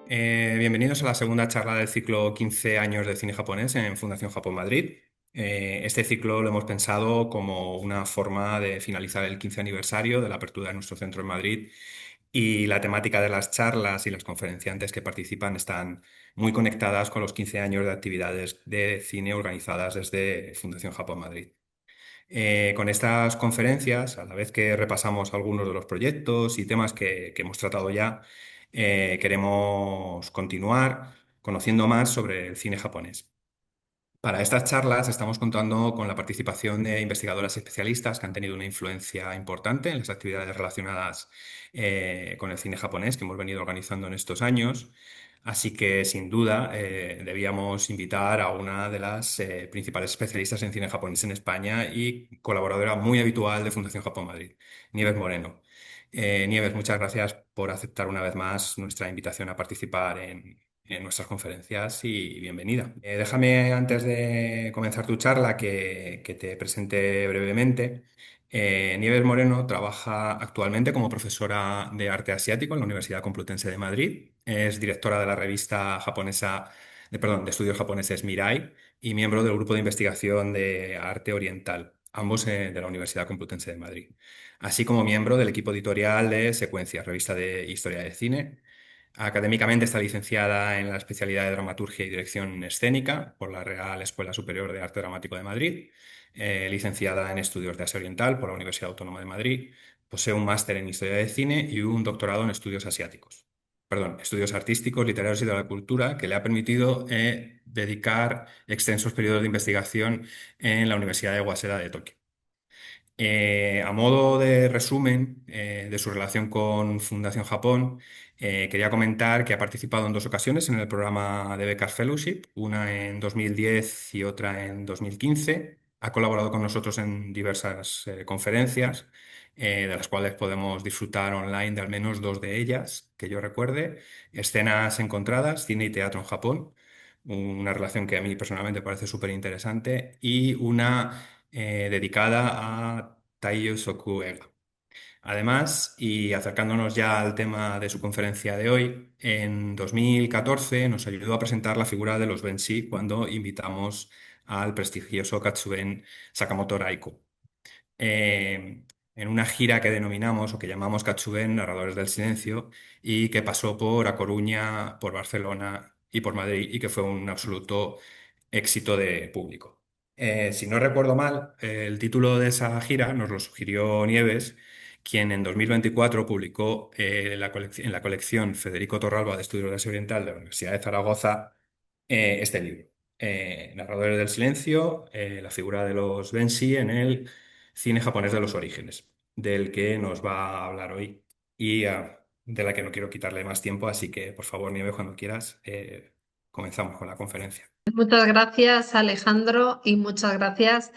Bienvenidos a la segunda charla del ciclo 15 años de cine japonés en Fundación Japón Madrid. Este ciclo lo hemos pensado como una forma de finalizar el 15 aniversario de la apertura de nuestro centro en Madrid, y la temática de las charlas y los conferenciantes que participan están muy conectadas con los 15 años de actividades de cine organizadas desde Fundación Japón Madrid. Con estas conferencias, a la vez que repasamos algunos de los proyectos y temas que hemos tratado ya, queremos continuar conociendo más sobre el cine japonés. Para estas charlas estamos contando con la participación de investigadoras especialistas que han tenido una influencia importante en las actividades relacionadas con el cine japonés que hemos venido organizando en estos años. Así que, sin duda, debíamos invitar a una de las principales especialistas en cine japonés en España y colaboradora muy habitual de Fundación Japón Madrid, Nieves Moreno. Nieves, muchas gracias por aceptar una vez más nuestra invitación a participar en nuestras conferencias y bienvenida. Déjame, antes de comenzar tu charla, que te presente brevemente. Nieves Moreno trabaja actualmente como profesora de arte asiático en la Universidad Complutense de Madrid. Es directora de la revista japonesa, de estudios japoneses Mirai, y miembro del grupo de investigación de arte oriental, ambos de la Universidad Complutense de Madrid, así como miembro del equipo editorial de Secuencias, revista de historia de cine. Académicamente está licenciada en la especialidad de Dramaturgia y Dirección Escénica por la Real Escuela Superior de Arte Dramático de Madrid, licenciada en Estudios de Asia Oriental por la Universidad Autónoma de Madrid. Posee un máster en Historia de Cine y un doctorado en Estudios Asiáticos. Perdón, Estudios Artísticos, Literarios y de la Cultura, que le ha permitido dedicar extensos periodos de investigación en la Universidad de Waseda de Tokio. A modo de resumen de su relación con Fundación Japón, quería comentar que ha participado en dos ocasiones en el programa de becas Fellowship, una en 2010 y otra en 2015. Ha colaborado con nosotros en diversas conferencias, de las cuales podemos disfrutar online de al menos dos de ellas, que yo recuerde: Escenas encontradas, cine y teatro en Japón, una relación que a mí personalmente me parece súper interesante, y una dedicada a Taiyo Sokuega. Además, y acercándonos ya al tema de su conferencia de hoy, en 2014 nos ayudó a presentar la figura de los Benshi cuando invitamos al prestigioso Katsuben Sakamoto Raiko. eh, en una gira que denominamos o que llamamos Katsuben Narradores del Silencio, y que pasó por A Coruña, por Barcelona y por Madrid, y que fue un absoluto éxito de público. Si no recuerdo mal, el título de esa gira nos lo sugirió Nieves, quien en 2024 publicó en la colección Federico Torralba de Estudios de Asia Oriental de la Universidad de Zaragoza este libro: Narradores del Silencio, la figura de los Benshi en el cine japonés de los orígenes, del que nos va a hablar hoy y de la que no quiero quitarle más tiempo, así que por favor, Nieves, cuando quieras, comenzamos con la conferencia. Muchas gracias, Alejandro, y muchas gracias,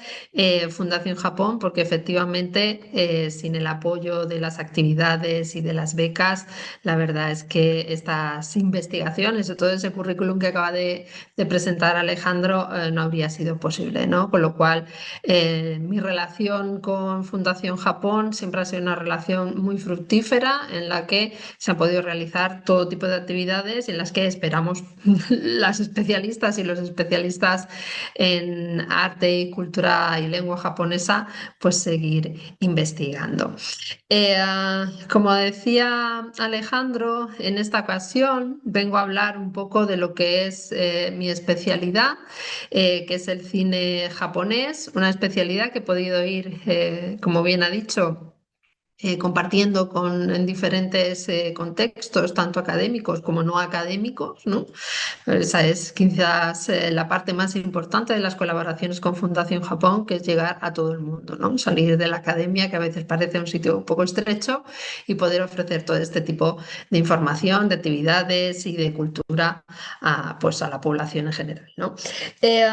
Fundación Japón, porque efectivamente, sin el apoyo de las actividades y de las becas, la verdad es que estas investigaciones, todo ese currículum que acaba de presentar Alejandro, no habría sido posible, ¿no? Con lo cual, mi relación con Fundación Japón siempre ha sido una relación muy fructífera, en la que se han podido realizar todo tipo de actividades y en las que esperamos las especialistas y los especialistas en arte y cultura y lengua japonesa, pues seguir investigando. Como decía Alejandro, en esta ocasión vengo a hablar un poco de lo que es mi especialidad, que es el cine japonés, una especialidad que he podido ir, como bien ha dicho, compartiendo en diferentes contextos, tanto académicos como no académicos, ¿no? Esa es quizás la parte más importante de las colaboraciones con Fundación Japón, que es llegar a todo el mundo, ¿no? Salir de la academia, que a veces parece un sitio un poco estrecho, y poder ofrecer todo este tipo de información, de actividades y de cultura pues a la población en general, ¿no? Eh,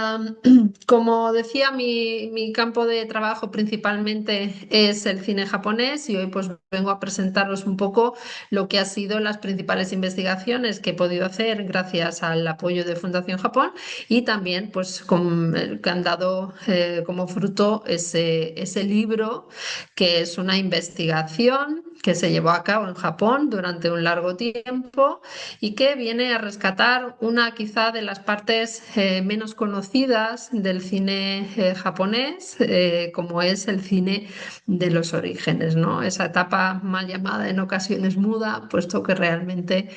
Como decía, mi campo de trabajo principalmente es el cine japonés, y hoy pues vengo a presentaros un poco lo que han sido las principales investigaciones que he podido hacer gracias al apoyo de Fundación Japón, y también pues que han dado como fruto ese libro, que es una investigación que se llevó a cabo en Japón durante un largo tiempo y que viene a rescatar una quizá de las partes menos conocidas del cine japonés, como es el cine de los orígenes, ¿no? Esa etapa mal llamada en ocasiones muda, puesto que realmente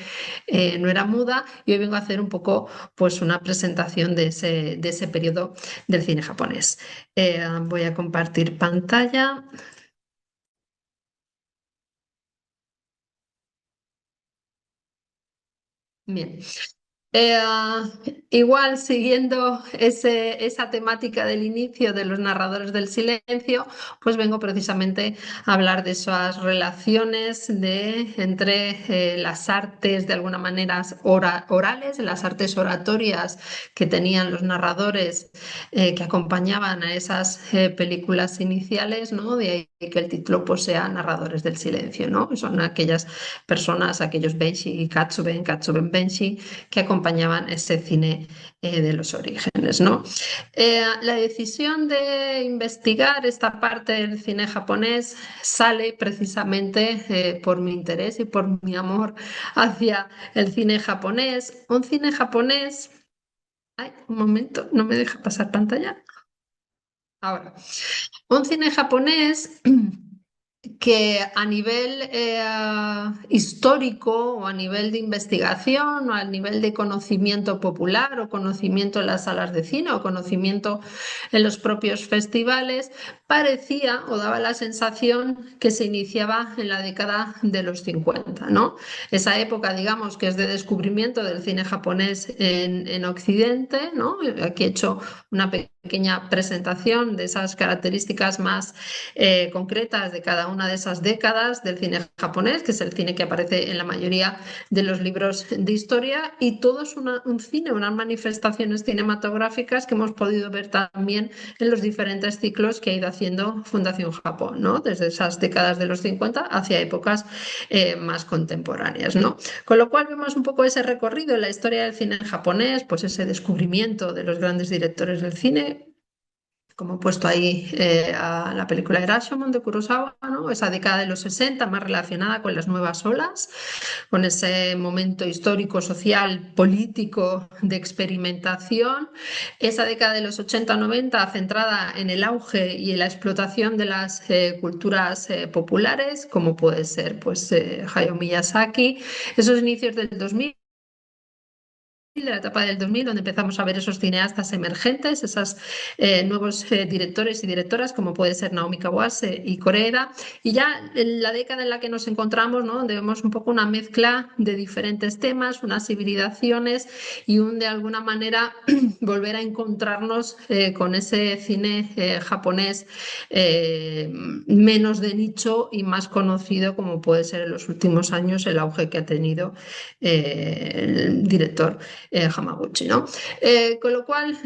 no era muda, y hoy vengo a hacer un poco pues una presentación de ese periodo del cine japonés. Voy a compartir pantalla. Bien. Eh, Igual, siguiendo esa temática del inicio de los narradores del silencio, pues vengo precisamente a hablar de esas relaciones entre las artes, de alguna manera orales, las artes oratorias que tenían los narradores que acompañaban a esas películas iniciales, ¿no? De ahí que el título pues, sea Narradores del Silencio, ¿no? Son aquellas personas, aquellos Benshi y Katsuben, Katsuben Benshi, que acompañaban ese cine de los orígenes, ¿no? La decisión de investigar esta parte del cine japonés sale precisamente por mi interés y por mi amor hacia el cine japonés. Un cine japonés... Ay, un momento, no me deja pasar pantalla. Ahora, un cine japonés que a nivel histórico o a nivel de investigación o a nivel de conocimiento popular o conocimiento en las salas de cine o conocimiento en los propios festivales, parecía o daba la sensación que se iniciaba en la década de los 50, ¿no? Esa época, digamos, que es de descubrimiento del cine japonés en Occidente, ¿no? Aquí he hecho una pequeña presentación de esas características más concretas de cada una de esas décadas del cine japonés, que es el cine que aparece en la mayoría de los libros de historia, y todo es un cine, unas manifestaciones cinematográficas que hemos podido ver también en los diferentes ciclos que ha ido haciendo Fundación Japón, ¿no? Desde esas décadas de los 50 hacia épocas más contemporáneas, ¿no? Con lo cual vemos un poco ese recorrido en la historia del cine japonés, pues ese descubrimiento de los grandes directores del cine, como he puesto ahí a la película de Rashomon de Kurosawa, ¿no? Esa década de los 60 más relacionada con las nuevas olas, con ese momento histórico, social, político de experimentación. Esa década de los 80-90 centrada en el auge y en la explotación de las culturas populares, como puede ser pues, Hayao Miyazaki. Esos inicios del 2000, de la etapa del 2000, donde empezamos a ver esos cineastas emergentes, esos nuevos directores y directoras, como puede ser Naomi Kawase y Koreeda, y ya en la década en la que nos encontramos, ¿no? Donde vemos un poco una mezcla de diferentes temas, unas hibridaciones y un de alguna manera volver a encontrarnos con ese cine japonés menos de nicho y más conocido, como puede ser en los últimos años el auge que ha tenido el director Hamaguchi, ¿no? Con lo cual,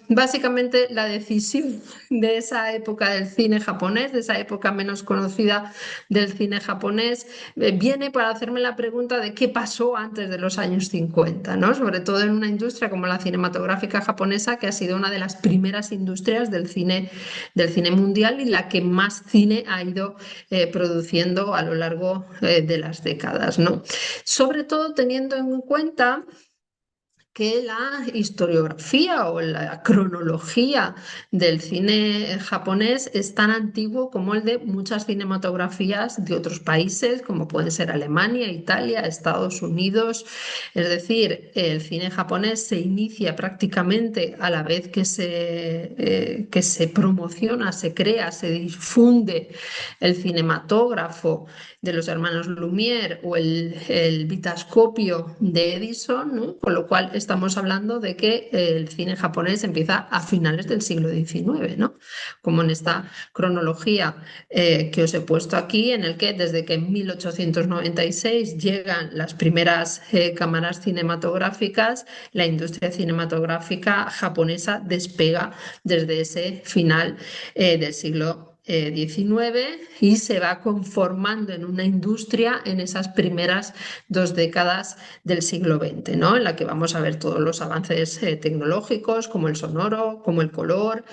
básicamente la decisión de esa época del cine japonés, de esa época menos conocida del cine japonés, viene para hacerme la pregunta de qué pasó antes de los años 50, ¿no? Sobre todo en una industria como la cinematográfica japonesa, que ha sido una de las primeras industrias del cine mundial y la que más cine ha ido produciendo a lo largo de las décadas, ¿no? Sobre todo teniendo en cuenta que la historiografía o la cronología del cine japonés es tan antiguo como el de muchas cinematografías de otros países, como pueden ser Alemania, Italia, Estados Unidos. Es decir, el cine japonés se inicia prácticamente a la vez que se promociona, se crea, se difunde el cinematógrafo de los hermanos Lumière o el vitascopio de Edison, ¿no? Con lo cual estamos hablando de que el cine japonés empieza a finales del siglo XIX, ¿no? Como en esta cronología que os he puesto aquí, en el que desde que en 1896 llegan las primeras cámaras cinematográficas, la industria cinematográfica japonesa despega desde ese final del siglo XIX. XIX y se va conformando en una industria en esas primeras 2 décadas del siglo XX, ¿no? En la que vamos a ver todos los avances tecnológicos, como el sonoro, como el color,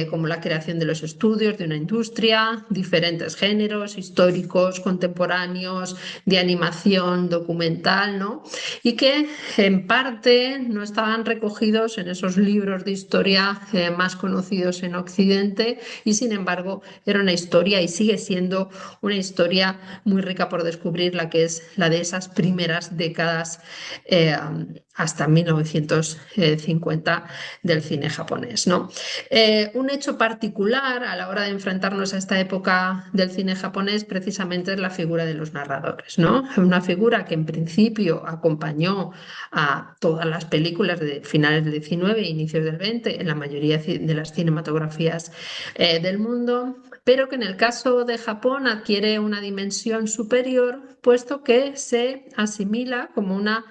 como la creación de los estudios de una industria, diferentes géneros históricos, contemporáneos, de animación, documental, ¿no? Y que en parte no estaban recogidos en esos libros de historia más conocidos en Occidente y sin embargo era una historia y sigue siendo una historia muy rica por descubrir, la que es la de esas primeras décadas eh, hasta 1950 del cine japonés, ¿no? Un hecho particular a la hora de enfrentarnos a esta época del cine japonés precisamente es la figura de los narradores, ¿no? Una figura que en principio acompañó a todas las películas de finales del XIX e inicios del XX en la mayoría de las cinematografías del mundo, pero que en el caso de Japón adquiere una dimensión superior, puesto que se asimila como una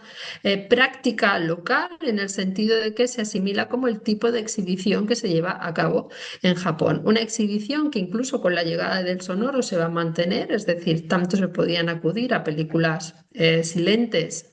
práctica local, en el sentido de que se asimila como el tipo de exhibición que se lleva a cabo en Japón. Una exhibición que incluso con la llegada del sonoro se va a mantener, es decir, tanto se podían acudir a películas silentes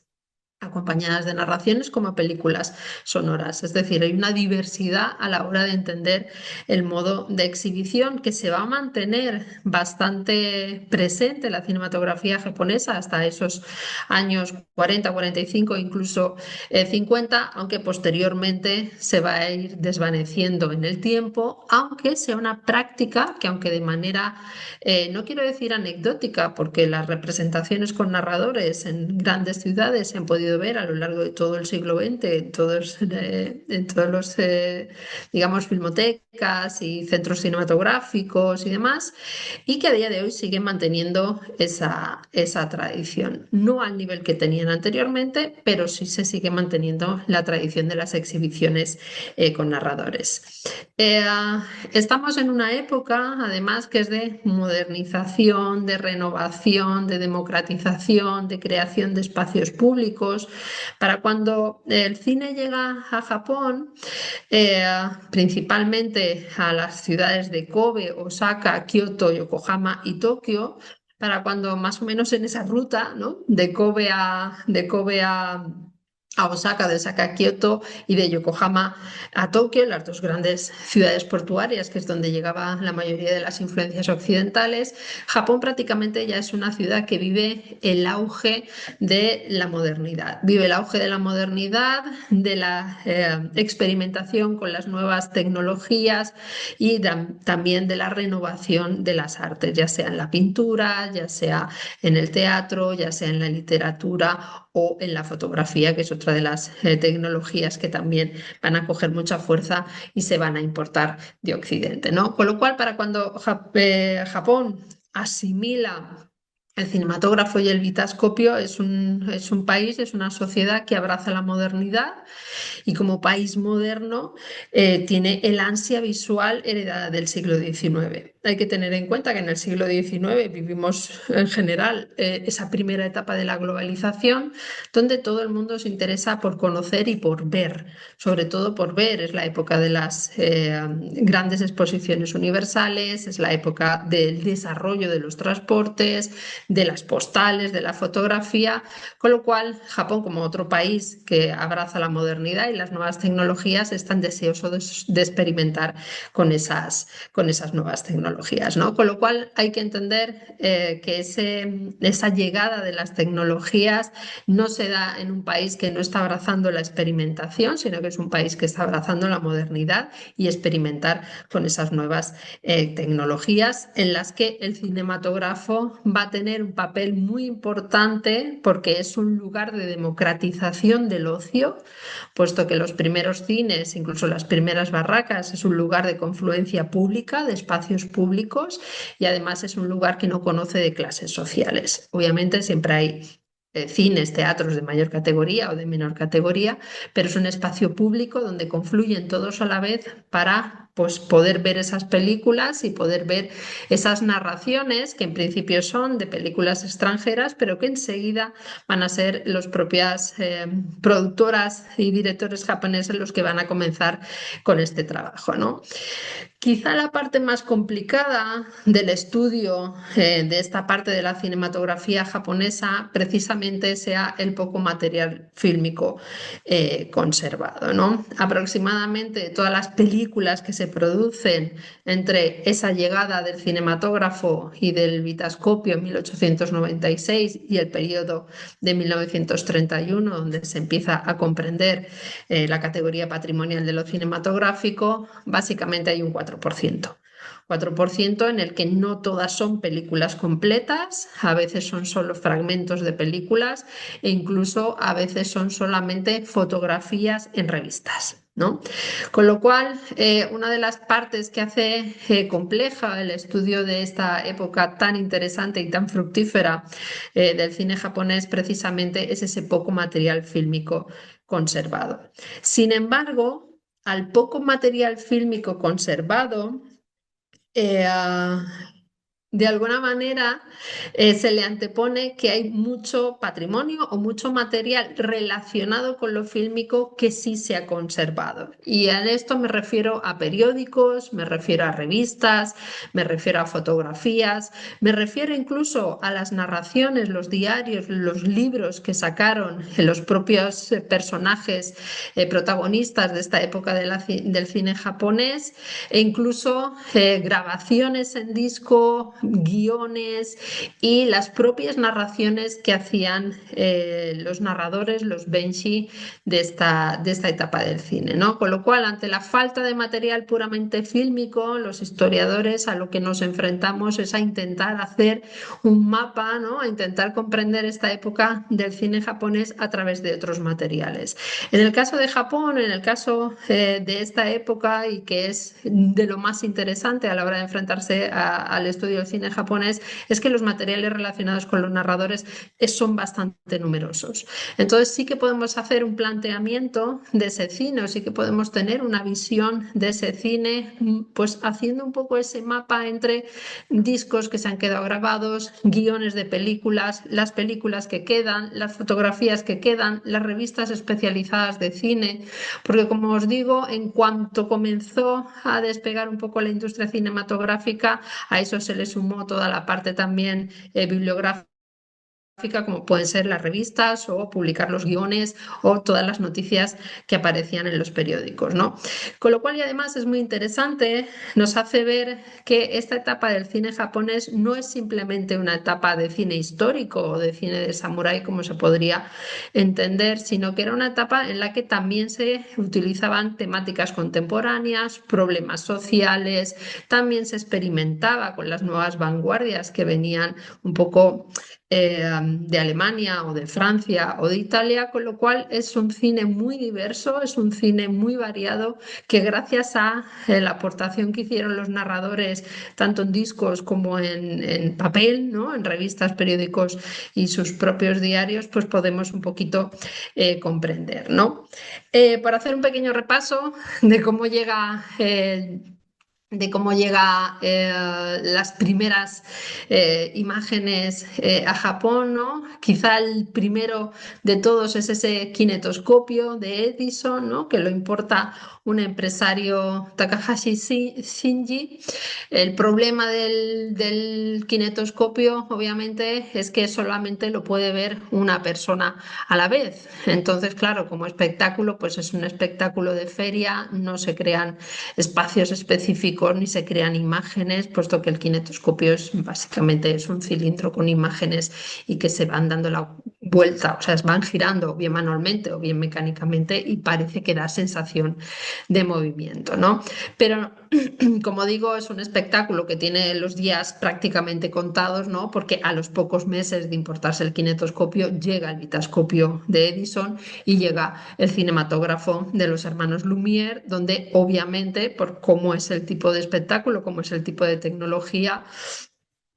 acompañadas de narraciones como a películas sonoras. Es decir, hay una diversidad a la hora de entender el modo de exhibición que se va a mantener bastante presente en la cinematografía japonesa hasta esos años 40, 45, incluso 50, aunque posteriormente se va a ir desvaneciendo en el tiempo, aunque sea una práctica que, aunque de manera, no quiero decir anecdótica, porque las representaciones con narradores en grandes ciudades se han podido ver a lo largo de todo el siglo XX, en todos los, digamos, filmotecas y centros cinematográficos y demás, y que a día de hoy siguen manteniendo esa tradición. No al nivel que tenían anteriormente, pero sí se sigue manteniendo la tradición de las exhibiciones con narradores. Eh, Estamos en una época, además, que es de modernización, de renovación, de democratización, de creación de espacios públicos. Para cuando el cine llega a Japón, eh, principalmente a las ciudades de Kobe, Osaka, Kioto, Yokohama y Tokio, para cuando más o menos en esa ruta, ¿no? A Osaka, de Osaka a Kioto y de Yokohama a Tokio, las dos grandes ciudades portuarias, que es donde llegaba la mayoría de las influencias occidentales. Japón prácticamente ya es una ciudad que vive el auge de la modernidad, vive el auge de la modernidad, de la experimentación con las nuevas tecnologías y también de la renovación de las artes, ya sea en la pintura, ya sea en el teatro, ya sea en la literatura o en la fotografía, que es otra de las tecnologías que también van a coger mucha fuerza y se van a importar de Occidente, ¿no? Con lo cual, para cuando Japón asimila el cinematógrafo y el vitascopio, es un país, es una sociedad que abraza la modernidad y como país moderno tiene el ansia visual heredada del siglo XIX. Hay que tener en cuenta que en el siglo XIX vivimos en general esa primera etapa de la globalización, donde todo el mundo se interesa por conocer y por ver, sobre todo por ver. Es la época de las grandes exposiciones universales, es la época del desarrollo de los transportes, de las postales, de la fotografía, con lo cual Japón, como otro país que abraza la modernidad y las nuevas tecnologías, están deseosos de experimentar con esas nuevas tecnologías, ¿no? Con lo cual hay que entender que esa llegada de las tecnologías no se da en un país que no está abrazando la experimentación, sino que es un país que está abrazando la modernidad y experimentar con esas nuevas tecnologías, en las que el cinematógrafo va a tener un papel muy importante porque es un lugar de democratización del ocio, puesto que los primeros cines, incluso las primeras barracas, es un lugar de confluencia pública, de espacios públicos, y además es un lugar que no conoce de clases sociales. Obviamente siempre hay cines, teatros de mayor categoría o de menor categoría, pero es un espacio público donde confluyen todos a la vez para pues poder ver esas películas y poder ver esas narraciones que en principio son de películas extranjeras, pero que enseguida van a ser las propias productoras y directores japoneses los que van a comenzar con este trabajo, ¿no? Quizá la parte más complicada del estudio de esta parte de la cinematografía japonesa precisamente sea el poco material fílmico conservado, ¿no? Aproximadamente de todas las películas que se producen entre esa llegada del cinematógrafo y del vitascopio en 1896 y el periodo de 1931, donde se empieza a comprender la categoría patrimonial de lo cinematográfico, básicamente hay un 4%. 4% en el que no todas son películas completas, a veces son solo fragmentos de películas e incluso a veces son solamente fotografías en revistas, ¿no? Con lo cual, una de las partes que hace compleja el estudio de esta época tan interesante y tan fructífera del cine japonés precisamente es ese poco material fílmico conservado. Sin embargo, al poco material fílmico conservado, eh, de alguna manera se le antepone que hay mucho patrimonio o mucho material relacionado con lo fílmico que sí se ha conservado. Y en esto me refiero a periódicos, me refiero a revistas, me refiero a fotografías, me refiero incluso a las narraciones, los diarios, los libros que sacaron los propios personajes protagonistas de esta época del cine japonés e incluso grabaciones en disco, guiones y las propias narraciones que hacían los narradores, los benshi de esta etapa del cine, ¿no? Con lo cual, ante la falta de material puramente fílmico, los historiadores a lo que nos enfrentamos es a intentar hacer un mapa, ¿no? A intentar comprender esta época del cine japonés a través de otros materiales. En el caso de Japón, en el caso de esta época y que es de lo más interesante a la hora de enfrentarse al estudio del cine japonés, es que los materiales relacionados con los narradores son bastante numerosos. Entonces sí que podemos hacer un planteamiento de ese cine, o sí que podemos tener una visión de ese cine, pues haciendo un poco ese mapa entre discos que se han quedado grabados, guiones de películas, las películas que quedan, las fotografías que quedan, las revistas especializadas de cine, porque como os digo, en cuanto comenzó a despegar un poco la industria cinematográfica, a eso se le sumó toda la parte también bibliográfica como pueden ser las revistas o publicar los guiones o todas las noticias que aparecían en los periódicos, ¿no? Con lo cual, y además es muy interesante, nos hace ver que esta etapa del cine japonés no es simplemente una etapa de cine histórico o de cine de samurái, como se podría entender, sino que era una etapa en la que también se utilizaban temáticas contemporáneas, problemas sociales, también se experimentaba con las nuevas vanguardias que venían un poco de Alemania o de Francia o de Italia, con lo cual es un cine muy diverso, es un cine muy variado que gracias a la aportación que hicieron los narradores, tanto en discos como en papel, ¿no? En revistas, periódicos y sus propios diarios, pues podemos un poquito comprender, ¿no? Para hacer un pequeño repaso de cómo llega las primeras imágenes a Japón, ¿no? Quizá el primero de todos es ese kinetoscopio de Edison, ¿no? Que lo importa un empresario Takahashi Shinji. El problema del kinetoscopio, obviamente, es que solamente lo puede ver una persona a la vez. Entonces, claro, como espectáculo, pues es un espectáculo de feria, no se crean espacios específicos ni se crean imágenes, puesto que el kinetoscopio es básicamente es un cilindro con imágenes y que se van dando la vuelta, o sea, van girando bien manualmente o bien mecánicamente y parece que da sensación de movimiento, ¿no? Pero como digo, es un espectáculo que tiene los días prácticamente contados, ¿no? Porque a los pocos meses de importarse el kinetoscopio llega el vitascopio de Edison y llega el cinematógrafo de los hermanos Lumière, donde obviamente, por cómo es el tipo de espectáculo, cómo es el tipo de tecnología,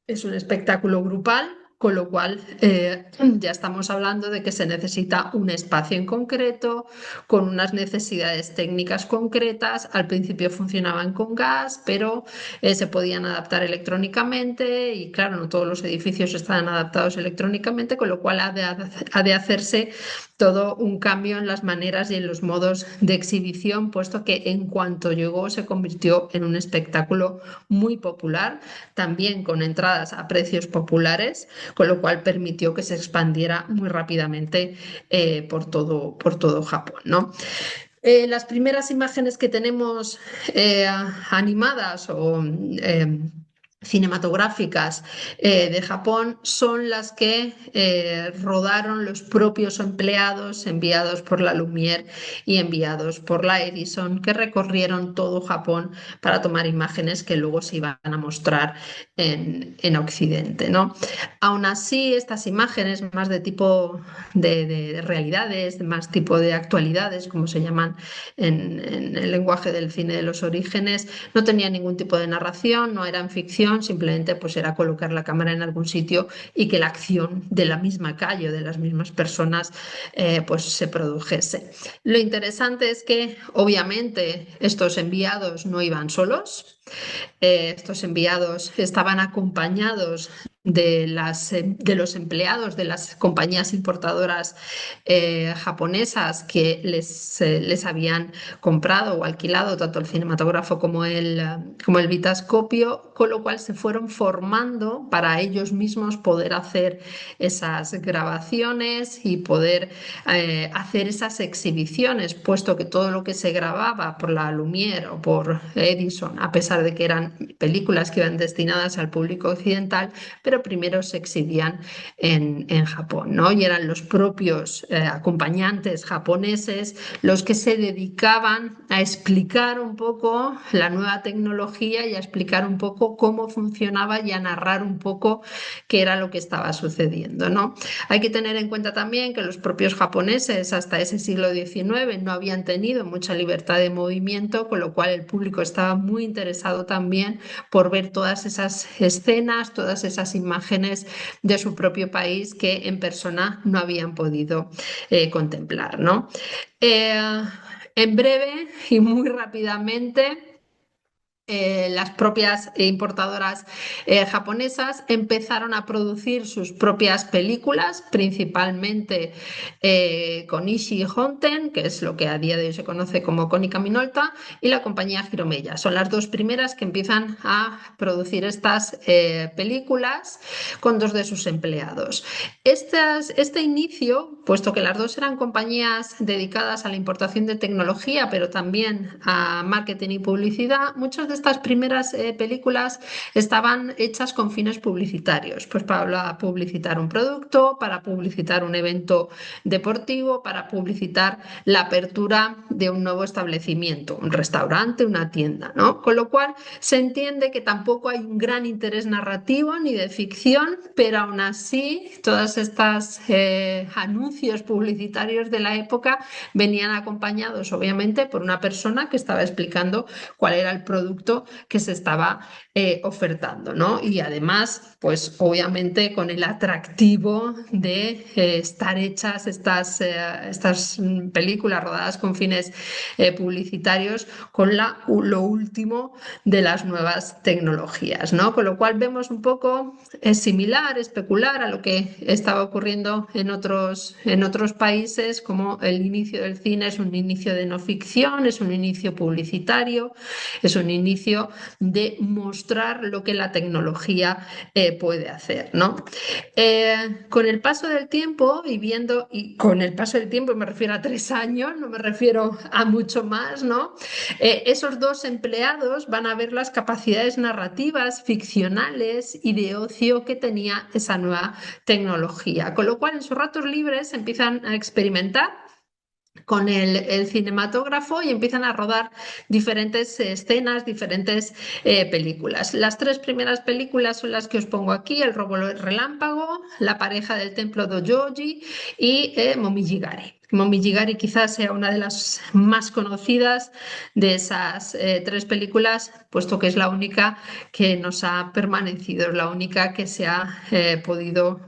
es un espectáculo grupal. con lo cual ya estamos hablando de que se necesita un espacio en concreto, con unas necesidades técnicas concretas. Al principio funcionaban con gas, pero se podían adaptar electrónicamente y claro, no todos los edificios estaban adaptados electrónicamente, con lo cual ha de hacerse todo un cambio en las maneras y en los modos de exhibición, puesto que en cuanto llegó se convirtió en un espectáculo muy popular, también con entradas a precios populares, con lo cual permitió que se expandiera muy rápidamente por todo Japón, ¿no? Las primeras imágenes que tenemos animadas o cinematográficas de Japón son las que rodaron los propios empleados enviados por la Lumière y enviados por la Edison, que recorrieron todo Japón para tomar imágenes que luego se iban a mostrar en Occidente, ¿no? Aún así, estas imágenes más de tipo de realidades, de más tipo de actualidades, como se llaman en el lenguaje del cine de los orígenes, no tenían ningún tipo de narración, no eran ficción, simplemente pues era colocar la cámara en algún sitio y que la acción de la misma calle o de las mismas personas pues se produjese. Lo interesante es que obviamente estos enviados no iban solos, estos enviados estaban acompañados de los empleados de las compañías importadoras japonesas que les habían comprado o alquilado tanto el cinematógrafo como el vitascopio, con lo cual se fueron formando para ellos mismos poder hacer esas grabaciones y poder hacer esas exhibiciones, puesto que todo lo que se grababa por la Lumière o por Edison, a pesar de que eran películas que iban destinadas al público occidental, pero primero se exhibían en Japón, ¿no? Y eran los propios acompañantes japoneses los que se dedicaban a explicar un poco la nueva tecnología y a explicar un poco cómo funcionaba y a narrar un poco qué era lo que estaba sucediendo, ¿no? Hay que tener en cuenta también que los propios japoneses hasta ese siglo XIX no habían tenido mucha libertad de movimiento, con lo cual el público estaba muy interesado también por ver todas esas escenas, todas esas imágenes de su propio país que en persona no habían podido contemplar, ¿no? Eh, en breve y muy rápidamente las propias importadoras japonesas empezaron a producir sus propias películas, principalmente con Ishii Honten, que es lo que a día de hoy se conoce como Konica Minolta, y la compañía Hiromeya. Son las dos primeras que empiezan a producir estas películas con dos de sus empleados. Este inicio, puesto que las dos eran compañías dedicadas a la importación de tecnología, pero también a marketing y publicidad, muchas de estas primeras películas estaban hechas con fines publicitarios, pues para publicitar un producto, para publicitar un evento deportivo, para publicitar la apertura de un nuevo establecimiento, un restaurante, una tienda, ¿no? Con lo cual se entiende que tampoco hay un gran interés narrativo ni de ficción, pero aún así todas estas anuncios publicitarios de la época venían acompañados obviamente por una persona que estaba explicando cuál era el producto que se estaba ofertando, ¿no? Y además, pues obviamente con el atractivo de estar hechas estas películas rodadas con fines publicitarios con lo último de las nuevas tecnologías, ¿no? Con lo cual vemos un poco similar, especular a lo que estaba ocurriendo en otros países, como el inicio del cine es un inicio de no ficción, es un inicio publicitario, es un inicio de mostrar lo que la tecnología puede hacer, ¿no? Con el paso del tiempo y con el paso del tiempo me refiero a 3 años, no me refiero a mucho más, ¿no? Esos dos empleados van a ver las capacidades narrativas, ficcionales y de ocio que tenía esa nueva tecnología, con lo cual en sus ratos libres empiezan a experimentar con el cinematógrafo y empiezan a rodar diferentes escenas, diferentes películas. Las tres primeras películas son las que os pongo aquí: El robo relámpago, La pareja del templo Dojoji y Momijigari. Momijigari quizás sea una de las más conocidas de esas tres películas, puesto que es la única que nos ha permanecido, es la única que se ha podido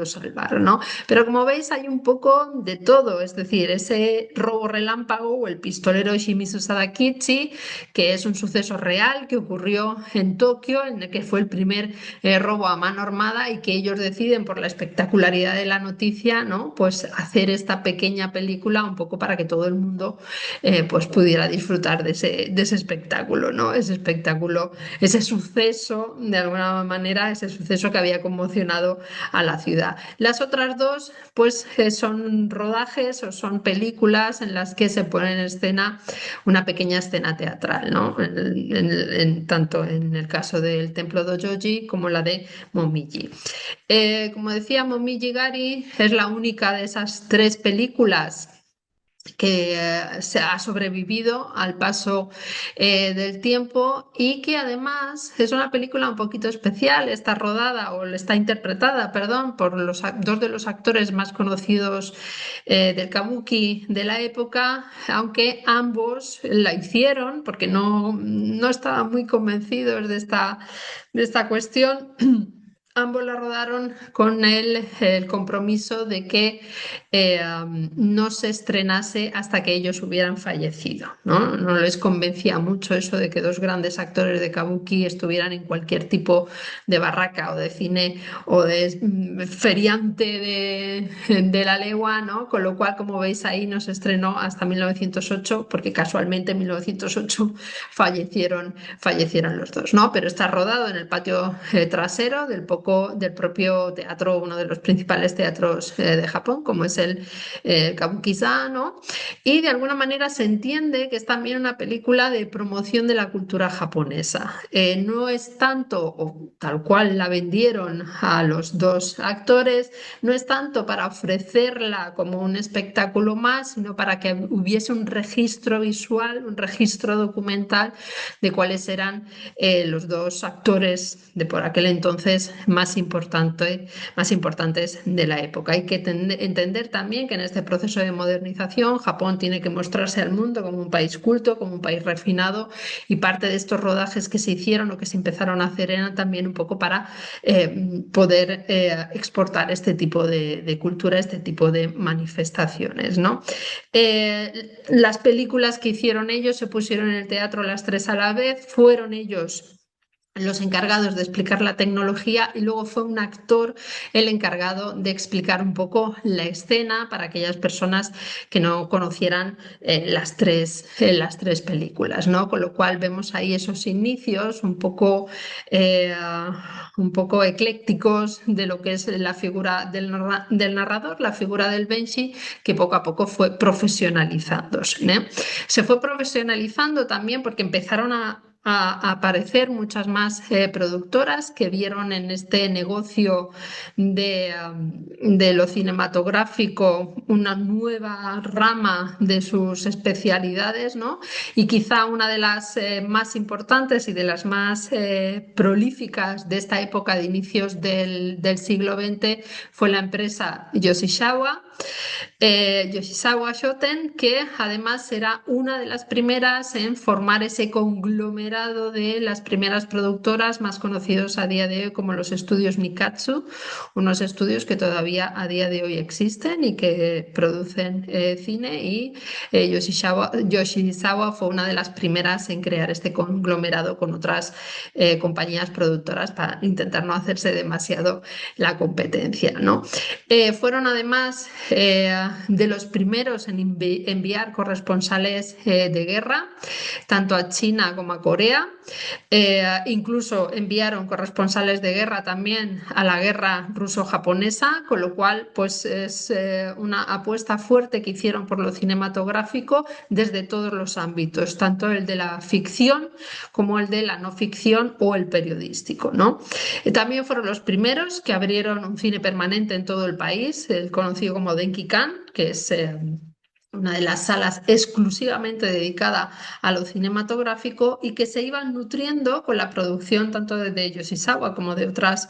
salvar, ¿no? Pero como veis, hay un poco de todo, es decir, ese robo relámpago o el pistolero Shimizu Sadakichi, que es un suceso real que ocurrió en Tokio, en el que fue el primer robo a mano armada y que ellos deciden por la espectacularidad de la noticia, ¿no? Pues hacer esta pequeña película un poco para que todo el mundo pues pudiera disfrutar de ese espectáculo, ¿no? Ese espectáculo, ese suceso, de alguna manera, ese suceso que había conmocionado a la ciudad. Las otras dos, pues son rodajes o son películas en las que se pone en escena una pequeña escena teatral, ¿no? Tanto en el caso del Templo Dojoji como la de Momiji. Como decía, Momiji Gari es la única de esas tres películas que se ha sobrevivido al paso del tiempo y que además es una película un poquito especial, está rodada o está interpretada, perdón, por dos de los actores más conocidos del kabuki de la época, aunque ambos la hicieron porque no estaban muy convencidos de esta cuestión. Ambos la rodaron con el compromiso de que no se estrenase hasta que ellos hubieran fallecido, ¿no? No les convencía mucho eso de que dos grandes actores de kabuki estuvieran en cualquier tipo de barraca o de cine o de feriante de la legua, ¿no? Con lo cual, como veis ahí, no se estrenó hasta 1908, porque casualmente en 1908 fallecieron los dos, ¿no? Pero está rodado en el patio trasero del propio teatro, uno de los principales teatros de Japón, como es el Kabuki-za, ¿no? Y de alguna manera se entiende que es también una película de promoción de la cultura japonesa. No es tanto, o tal cual la vendieron a los dos actores, no es tanto para ofrecerla como un espectáculo más, sino para que hubiese un registro visual, un registro documental de cuáles eran los dos actores de por aquel entonces más importantes de la época. Hay que entender también que en este proceso de modernización Japón tiene que mostrarse al mundo como un país culto, como un país refinado y parte de estos rodajes que se hicieron o que se empezaron a hacer eran también un poco para poder exportar este tipo de cultura, este tipo de manifestaciones, ¿no? Las películas que hicieron ellos se pusieron en el teatro las tres a la vez, fueron ellos los encargados de explicar la tecnología y luego fue un actor el encargado de explicar un poco la escena para aquellas personas que no conocieran las tres películas, ¿no? Con lo cual vemos ahí esos inicios eh, un poco eclécticos de lo que es la figura del narrador, la figura del Benshi, que poco a poco fue profesionalizándose, ¿eh? Se fue profesionalizando también porque empezaron a aparecer muchas más productoras que vieron en este negocio de lo cinematográfico una nueva rama de sus especialidades, ¿no? Y quizá una de las más importantes y de las más prolíficas de esta época de inicios del siglo XX fue la empresa Yoshizawa Shoten, que además será una de las primeras en formar ese conglomerado de las primeras productoras más conocidos a día de hoy como los estudios Mikatsu, unos estudios que todavía a día de hoy existen y que producen cine y Yoshizawa fue una de las primeras en crear este conglomerado con otras compañías productoras para intentar no hacerse demasiado la competencia, ¿no? Fueron además de los primeros en enviar corresponsales de guerra, tanto a China como a Corea. Incluso enviaron corresponsales de guerra también a la guerra ruso-japonesa, con lo cual pues es una apuesta fuerte que hicieron por lo cinematográfico desde todos los ámbitos, tanto el de la ficción como el de la no ficción o el periodístico, ¿no? También fueron los primeros que abrieron un cine permanente en todo el país, el conocido como Denki-kan, que es una de las salas exclusivamente dedicada a lo cinematográfico y que se iban nutriendo con la producción tanto de Yoshizawa como de otras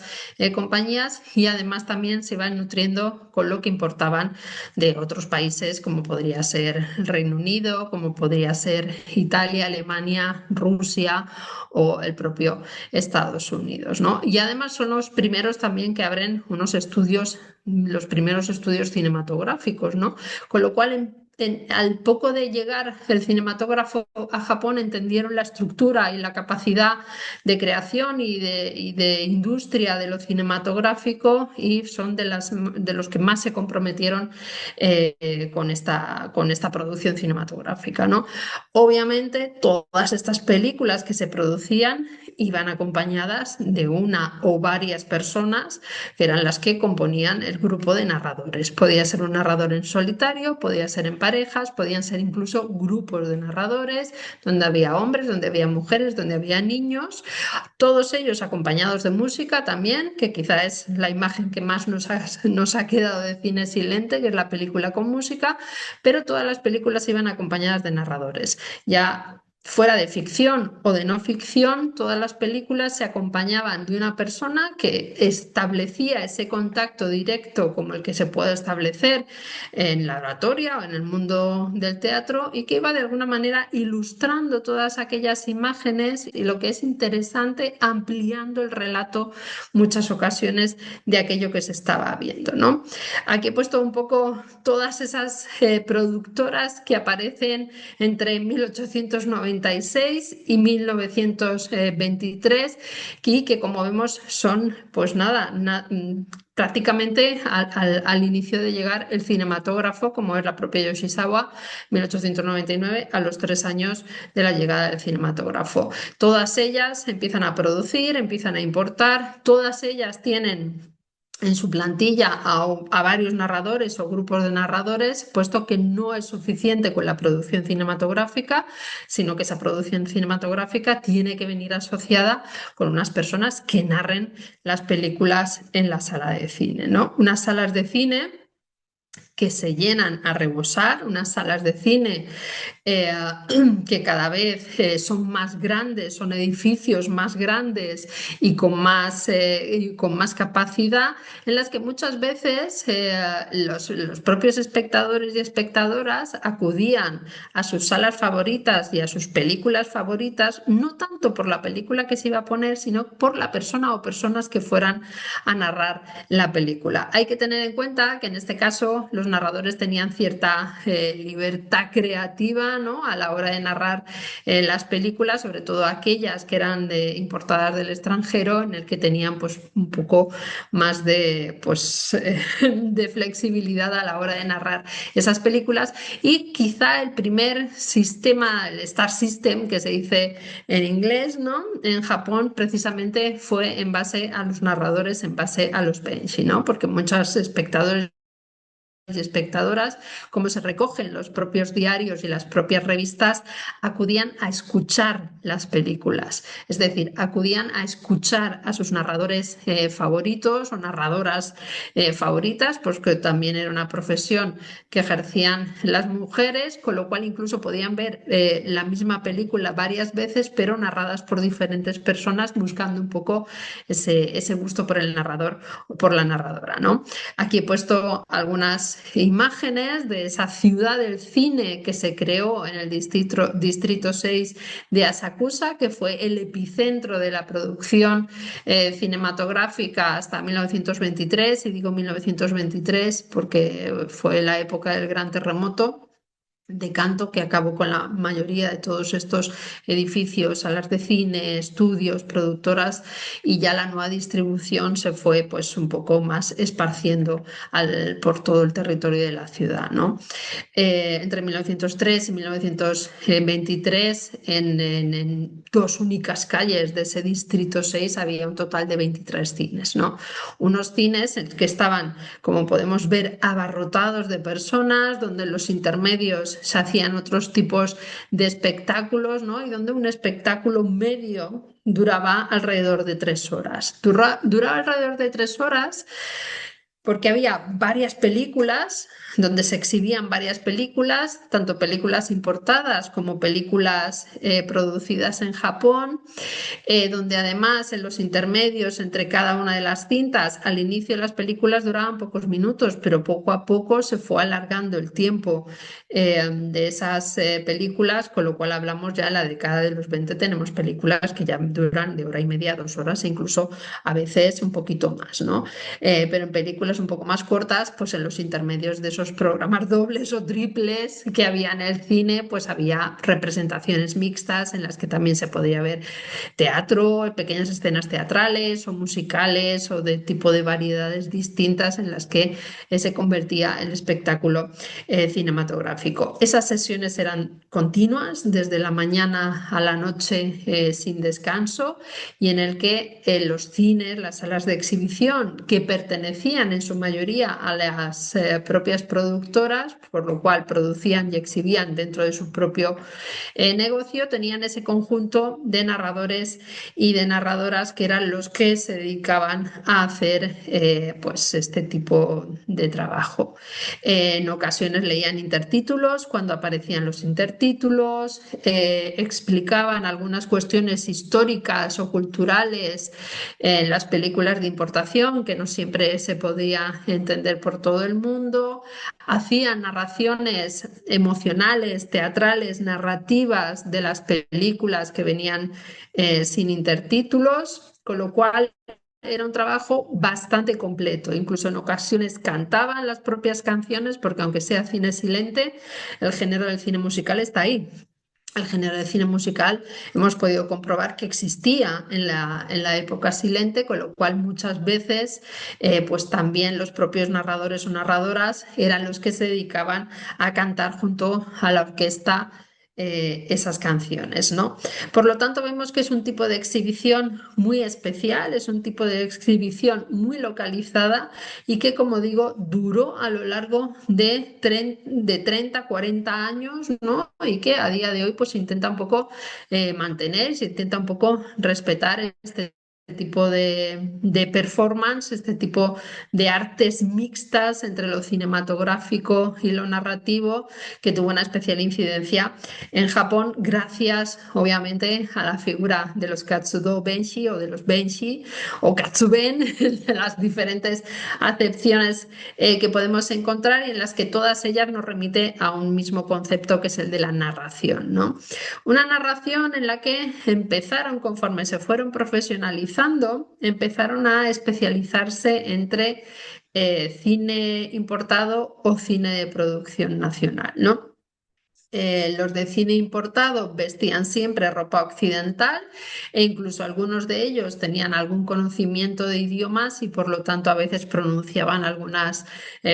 compañías y además también se iban nutriendo con lo que importaban de otros países como podría ser el Reino Unido, como podría ser Italia, Alemania, Rusia o el propio Estados Unidos, ¿no? Y además son los primeros también que abren unos estudios, los primeros estudios cinematográficos, ¿no? Con lo cual, al poco de llegar el cinematógrafo a Japón, entendieron la estructura y la capacidad de creación y de industria de lo cinematográfico y son de los que más se comprometieron con esta producción cinematográfica, ¿no? Obviamente, todas estas películas que se producían iban acompañadas de una o varias personas que eran las que componían el grupo de narradores. Podía ser un narrador en solitario, podía ser en parejas, podían ser incluso grupos de narradores, donde había hombres, donde había mujeres, donde había niños, todos ellos acompañados de música también, que quizá es la imagen que más nos ha quedado de cine silente, que es la película con música, pero todas las películas iban acompañadas de narradores. Ya fuera de ficción o de no ficción, todas las películas se acompañaban de una persona que establecía ese contacto directo como el que se puede establecer en la oratoria o en el mundo del teatro y que iba de alguna manera ilustrando todas aquellas imágenes y lo que es interesante, ampliando el relato muchas ocasiones de aquello que se estaba viendo, ¿no? Aquí he puesto un poco todas esas productoras que aparecen entre 1896 y 1923 y que como vemos son pues nada, prácticamente al inicio de llegar el cinematógrafo, como es la propia Yoshizawa, 1899, a los 3 años de la llegada del cinematógrafo. Todas ellas empiezan a producir, empiezan a importar, todas ellas tienen en su plantilla a varios narradores o grupos de narradores, puesto que no es suficiente con la producción cinematográfica, sino que esa producción cinematográfica tiene que venir asociada con unas personas que narren las películas en la sala de cine, ¿no? Unas salas de cine que se llenan a rebosar, unas salas de cine eh, que cada vez son más grandes, son edificios más grandes y con más capacidad, en las que muchas veces los propios espectadores y espectadoras acudían a sus salas favoritas y a sus películas favoritas, no tanto por la película que se iba a poner, sino por la persona o personas que fueran a narrar la película. Hay que tener en cuenta que en este caso los narradores tenían cierta libertad creativa, ¿no? A la hora de narrar las películas, sobre todo aquellas que eran importadas del extranjero, en el que tenían pues un poco más de flexibilidad a la hora de narrar esas películas y quizá el primer sistema, el Star System que se dice en inglés, ¿no? En Japón precisamente fue en base a los narradores, en base a los benshi, ¿no? Porque muchos espectadores y espectadoras, como se recogen los propios diarios y las propias revistas, acudían a escuchar las películas, es decir, acudían a escuchar a sus narradores favoritos o narradoras favoritas, pues que también era una profesión que ejercían las mujeres, con lo cual incluso podían ver la misma película varias veces, pero narradas por diferentes personas, buscando un poco ese gusto por el narrador o por la narradora, ¿no? Aquí he puesto algunas imágenes de esa ciudad del cine que se creó en el distrito 6 de Asakusa, que fue el epicentro de la producción cinematográfica hasta 1923, y digo 1923 porque fue la época del gran terremoto de Canto, que acabó con la mayoría de todos estos edificios, salas de cine, estudios, productoras, y ya la nueva distribución se fue pues un poco más esparciendo por todo el territorio de la ciudad, ¿no? Entre 1903 y 1923, en dos únicas calles de ese distrito 6 había un total de 23 cines, ¿no? Unos cines que estaban, como podemos ver, abarrotados de personas, donde en los intermedios se hacían otros tipos de espectáculos, ¿no? Y donde un espectáculo medio duraba alrededor de 3 horas. Duraba alrededor de 3 horas porque había varias películas donde se exhibían varias películas, tanto películas importadas como películas producidas en Japón, donde además en los intermedios entre cada una de las cintas, al inicio las películas duraban pocos minutos, pero poco a poco se fue alargando el tiempo de esas películas, con lo cual hablamos ya en la década de los 20 tenemos películas que ya duran de hora y media, 2 horas, e incluso a veces un poquito más, ¿no? Pero en películas un poco más cortas, pues en los intermedios de esos programas dobles o triples que había en el cine, pues había representaciones mixtas en las que también se podía ver teatro, pequeñas escenas teatrales o musicales o de tipo de variedades distintas en las que se convertía el espectáculo cinematográfico. Esas sesiones eran continuas desde la mañana a la noche sin descanso y en el que los cines, las salas de exhibición que pertenecían en su mayoría a las propias productoras, por lo cual producían y exhibían dentro de su propio negocio, tenían ese conjunto de narradores y de narradoras que eran los que se dedicaban a hacer pues este tipo de trabajo. En ocasiones leían intertítulos cuando aparecían los intertítulos, explicaban algunas cuestiones históricas o culturales en las películas de importación que no siempre se podía entender por todo el mundo, hacían narraciones emocionales, teatrales, narrativas de las películas que venían sin intertítulos, con lo cual era un trabajo bastante completo. Incluso en ocasiones cantaban las propias canciones, porque aunque sea cine silente, el género del cine musical está ahí. El género de cine musical hemos podido comprobar que existía en la época silente, con lo cual muchas veces pues también los propios narradores o narradoras eran los que se dedicaban a cantar junto a la orquesta esas canciones, ¿no? Por lo tanto, vemos que es un tipo de exhibición muy especial, es un tipo de exhibición muy localizada y que, como digo, duró a lo largo de 30, 40 años, ¿no? Y que a día de hoy pues se intenta un poco mantener, se intenta un poco respetar este tipo de performance, este tipo de artes mixtas entre lo cinematográfico y lo narrativo, que tuvo una especial incidencia en Japón, gracias obviamente a la figura de los Katsudo Benshi o de los Benshi o Katsuben, de las diferentes acepciones que podemos encontrar y en las que todas ellas nos remite a un mismo concepto que es el de la narración, ¿no? Una narración en la que empezaron, conforme se fueron profesionalizando, empezaron a especializarse entre cine importado o cine de producción nacional, ¿no? Los de cine importado vestían siempre ropa occidental e incluso algunos de ellos tenían algún conocimiento de idiomas y por lo tanto a veces pronunciaban algunas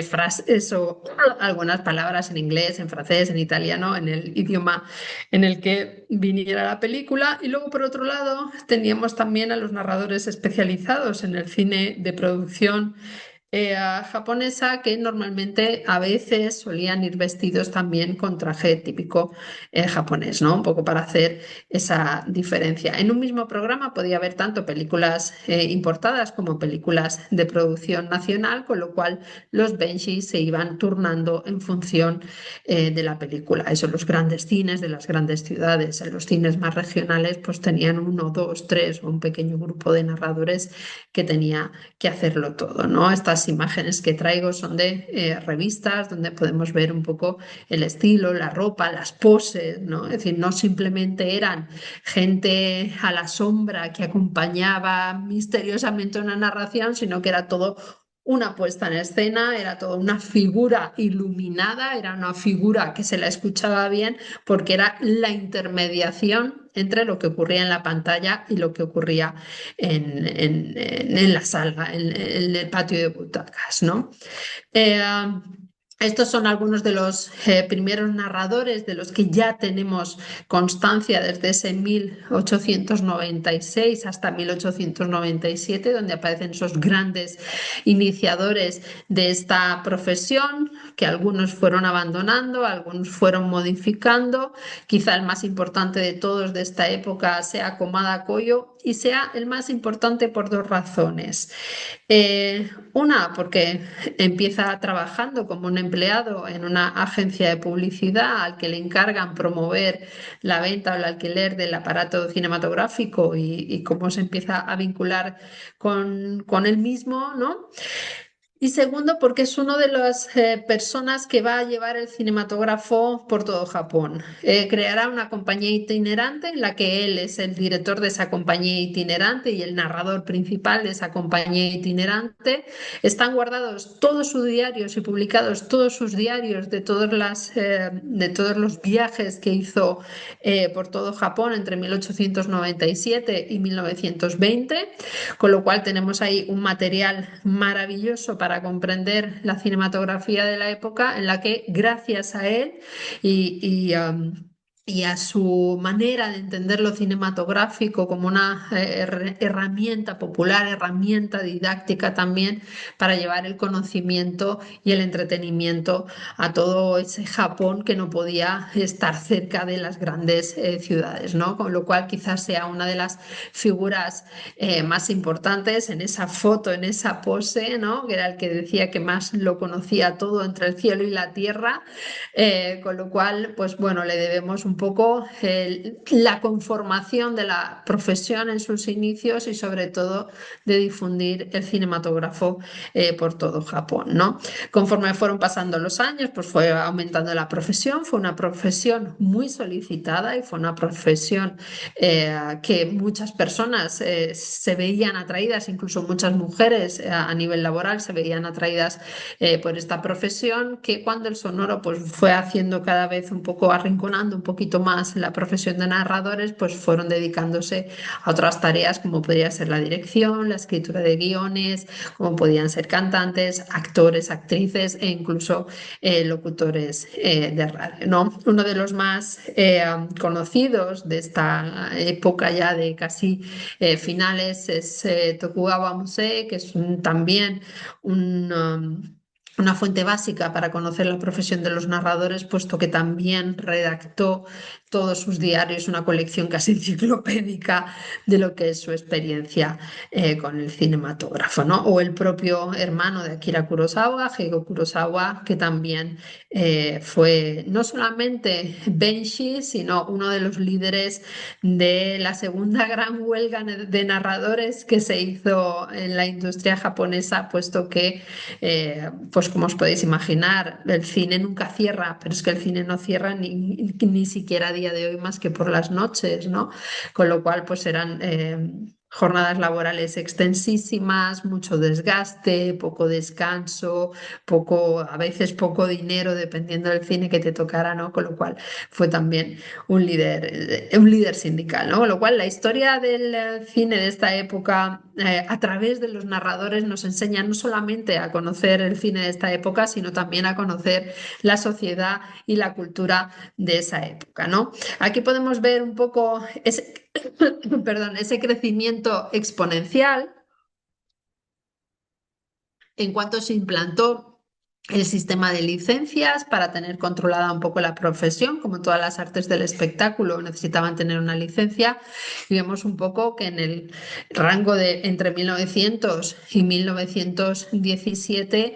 frases o algunas palabras en inglés, en francés, en italiano, en el idioma en el que viniera la película. Y luego por otro lado teníamos también a los narradores especializados en el cine de producción japonesa que normalmente a veces solían ir vestidos también con traje típico japonés, ¿no? Un poco para hacer esa diferencia. En un mismo programa podía haber tanto películas importadas como películas de producción nacional, con lo cual los benshi se iban turnando en función de la película. Eso, los grandes cines de las grandes ciudades, en los cines más regionales, pues tenían uno, dos, tres o un pequeño grupo de narradores que tenía que hacerlo todo, ¿no? Estas imágenes que traigo son de revistas donde podemos ver un poco el estilo, la ropa, las poses, ¿no? Es decir, no simplemente eran gente a la sombra que acompañaba misteriosamente una narración, sino que era todo una puesta en escena, era toda una figura iluminada, era una figura que se la escuchaba bien porque era la intermediación entre lo que ocurría en la pantalla y lo que ocurría en la sala, en el patio de butacas, ¿no? Eh, Estos son algunos de los primeros narradores de los que ya tenemos constancia desde ese 1896 hasta 1897, donde aparecen esos grandes iniciadores de esta profesión, que algunos fueron abandonando, algunos fueron modificando. Quizá el más importante de todos de esta época sea Komada Koyo y sea el más importante por dos razones. Una, porque empieza trabajando como un empleado en una agencia de publicidad al que le encargan promover la venta o el alquiler del aparato cinematográfico y cómo se empieza a vincular con él mismo, ¿no? Y segundo, porque es una de las personas que va a llevar el cinematógrafo por todo Japón. Creará una compañía itinerante en la que él es el director de esa compañía itinerante y el narrador principal de esa compañía itinerante. Están guardados todos sus diarios y publicados todos sus diarios de todos los viajes que hizo por todo Japón entre 1897 y 1920, con lo cual tenemos ahí un material maravilloso para comprender la cinematografía de la época en la que gracias a él y, y, um, y a su manera de entender lo cinematográfico como una herramienta popular, herramienta didáctica también para llevar el conocimiento y el entretenimiento a todo ese Japón que no podía estar cerca de las grandes ciudades, ¿no? Con lo cual quizás sea una de las figuras más importantes en esa foto, en esa pose, ¿no? Que era el que decía que más lo conocía todo entre el cielo y la tierra, con lo cual, pues bueno, le debemos un poco la conformación de la profesión en sus inicios y sobre todo de difundir el cinematógrafo por todo Japón, ¿no? Conforme fueron pasando los años, pues fue aumentando la profesión, fue una profesión muy solicitada y fue una profesión que muchas personas se veían atraídas, incluso muchas mujeres a nivel laboral se veían atraídas por esta profesión, que cuando el sonoro pues fue haciendo cada vez un poco, arrinconando un poquito más la profesión de narradores, pues fueron dedicándose a otras tareas como podría ser la dirección, la escritura de guiones, como podían ser cantantes, actores, actrices e incluso locutores de radio, ¿no? Uno de los más conocidos de esta época ya de casi finales es Tokugawa Muse, que es también una fuente básica para conocer la profesión de los narradores, puesto que también redactó todos sus diarios, una colección casi enciclopédica de lo que es su experiencia con el cinematógrafo, ¿no? O el propio hermano de Akira Kurosawa, Heigo Kurosawa, que también fue no solamente Benshi, sino uno de los líderes de la segunda gran huelga de narradores que se hizo en la industria japonesa, puesto que, pues como os podéis imaginar, el cine nunca cierra, pero es que el cine no cierra ni siquiera a día de hoy más que por las noches, ¿no? Con lo cual, pues eran jornadas laborales extensísimas, mucho desgaste, poco descanso, poco, a veces poco dinero, dependiendo del cine que te tocara, ¿no? Con lo cual fue también un líder sindical, ¿no? Con lo cual la historia del cine de esta época a través de los narradores nos enseña no solamente a conocer el cine de esta época, sino también a conocer la sociedad y la cultura de esa época, ¿no? Aquí podemos ver un poco ese, perdón, ese crecimiento exponencial en cuanto se implantó el sistema de licencias para tener controlada un poco la profesión, como todas las artes del espectáculo necesitaban tener una licencia, y vemos un poco que en el rango de entre 1900 y 1917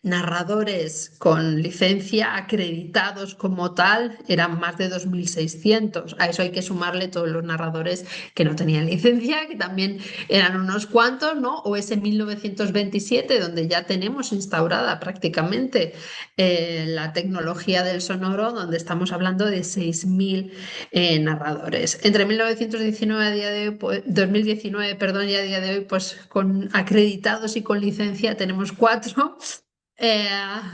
narradores con licencia acreditados como tal eran más de 2.600. A eso hay que sumarle todos los narradores que no tenían licencia, que también eran unos cuantos, ¿no? O ese 1927, donde ya tenemos instaurada prácticamente la tecnología del sonoro, donde estamos hablando de 6.000 narradores. Entre 1919 a día de hoy, 2019, perdón, y a día de hoy, pues con acreditados y con licencia tenemos cuatro. Eh,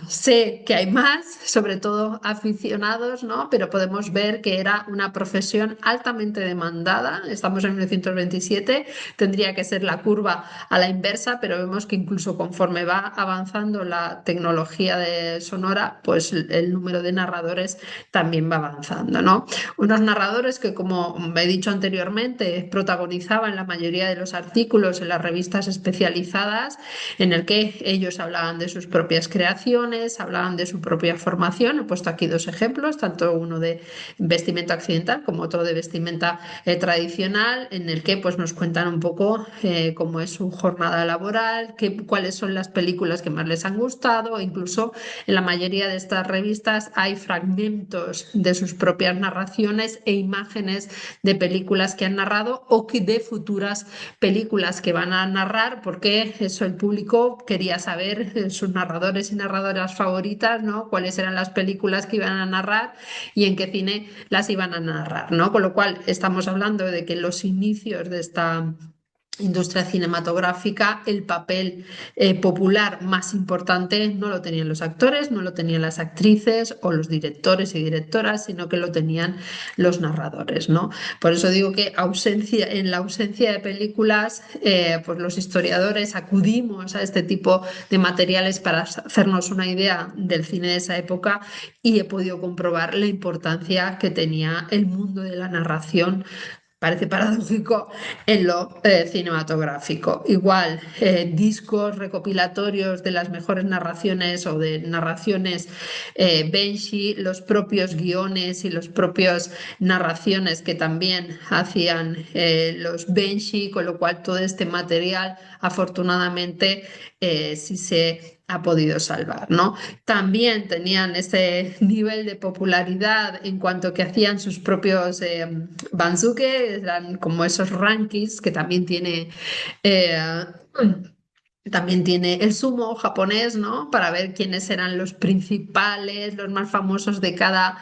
Sé que hay más, sobre todo aficionados, ¿no? Pero podemos ver que era una profesión altamente demandada. Estamos en 1927, tendría que ser la curva a la inversa, pero vemos que incluso conforme va avanzando la tecnología de sonora, pues el número de narradores también va avanzando, ¿no? Unos narradores que, como he dicho anteriormente, protagonizaban la mayoría de los artículos en las revistas especializadas en el que ellos hablaban de sus propias propias creaciones, hablaban de su propia formación. He puesto aquí dos ejemplos, tanto uno de vestimenta occidental como otro de vestimenta tradicional, en el que pues, nos cuentan un poco cómo es su jornada laboral, cuáles son las películas que más les han gustado. Incluso en la mayoría de estas revistas hay fragmentos de sus propias narraciones e imágenes de películas que han narrado o de futuras películas que van a narrar, porque eso el público quería saber, sus narradores y narradoras favoritas, ¿no? Cuáles eran las películas que iban a narrar y en qué cine las iban a narrar, ¿no? Con lo cual estamos hablando de que los inicios de esta industria cinematográfica, el papel popular más importante no lo tenían los actores, no lo tenían las actrices o los directores y directoras, sino que lo tenían los narradores, ¿no? Por eso digo que en la ausencia de películas, pues los historiadores acudimos a este tipo de materiales para hacernos una idea del cine de esa época, y he podido comprobar la importancia que tenía el mundo de la narración, parece paradójico, en lo cinematográfico. Igual, discos recopilatorios de las mejores narraciones o de narraciones Benshi, los propios guiones y los propios narraciones que también hacían los Benshi, con lo cual todo este material, afortunadamente, sí se ha podido salvar, ¿no? También tenían ese nivel de popularidad en cuanto que hacían sus propios Banzuke, eran como esos rankings que también tiene eh, también tiene el sumo japonés, ¿no? Para ver quiénes eran los principales, los más famosos de cada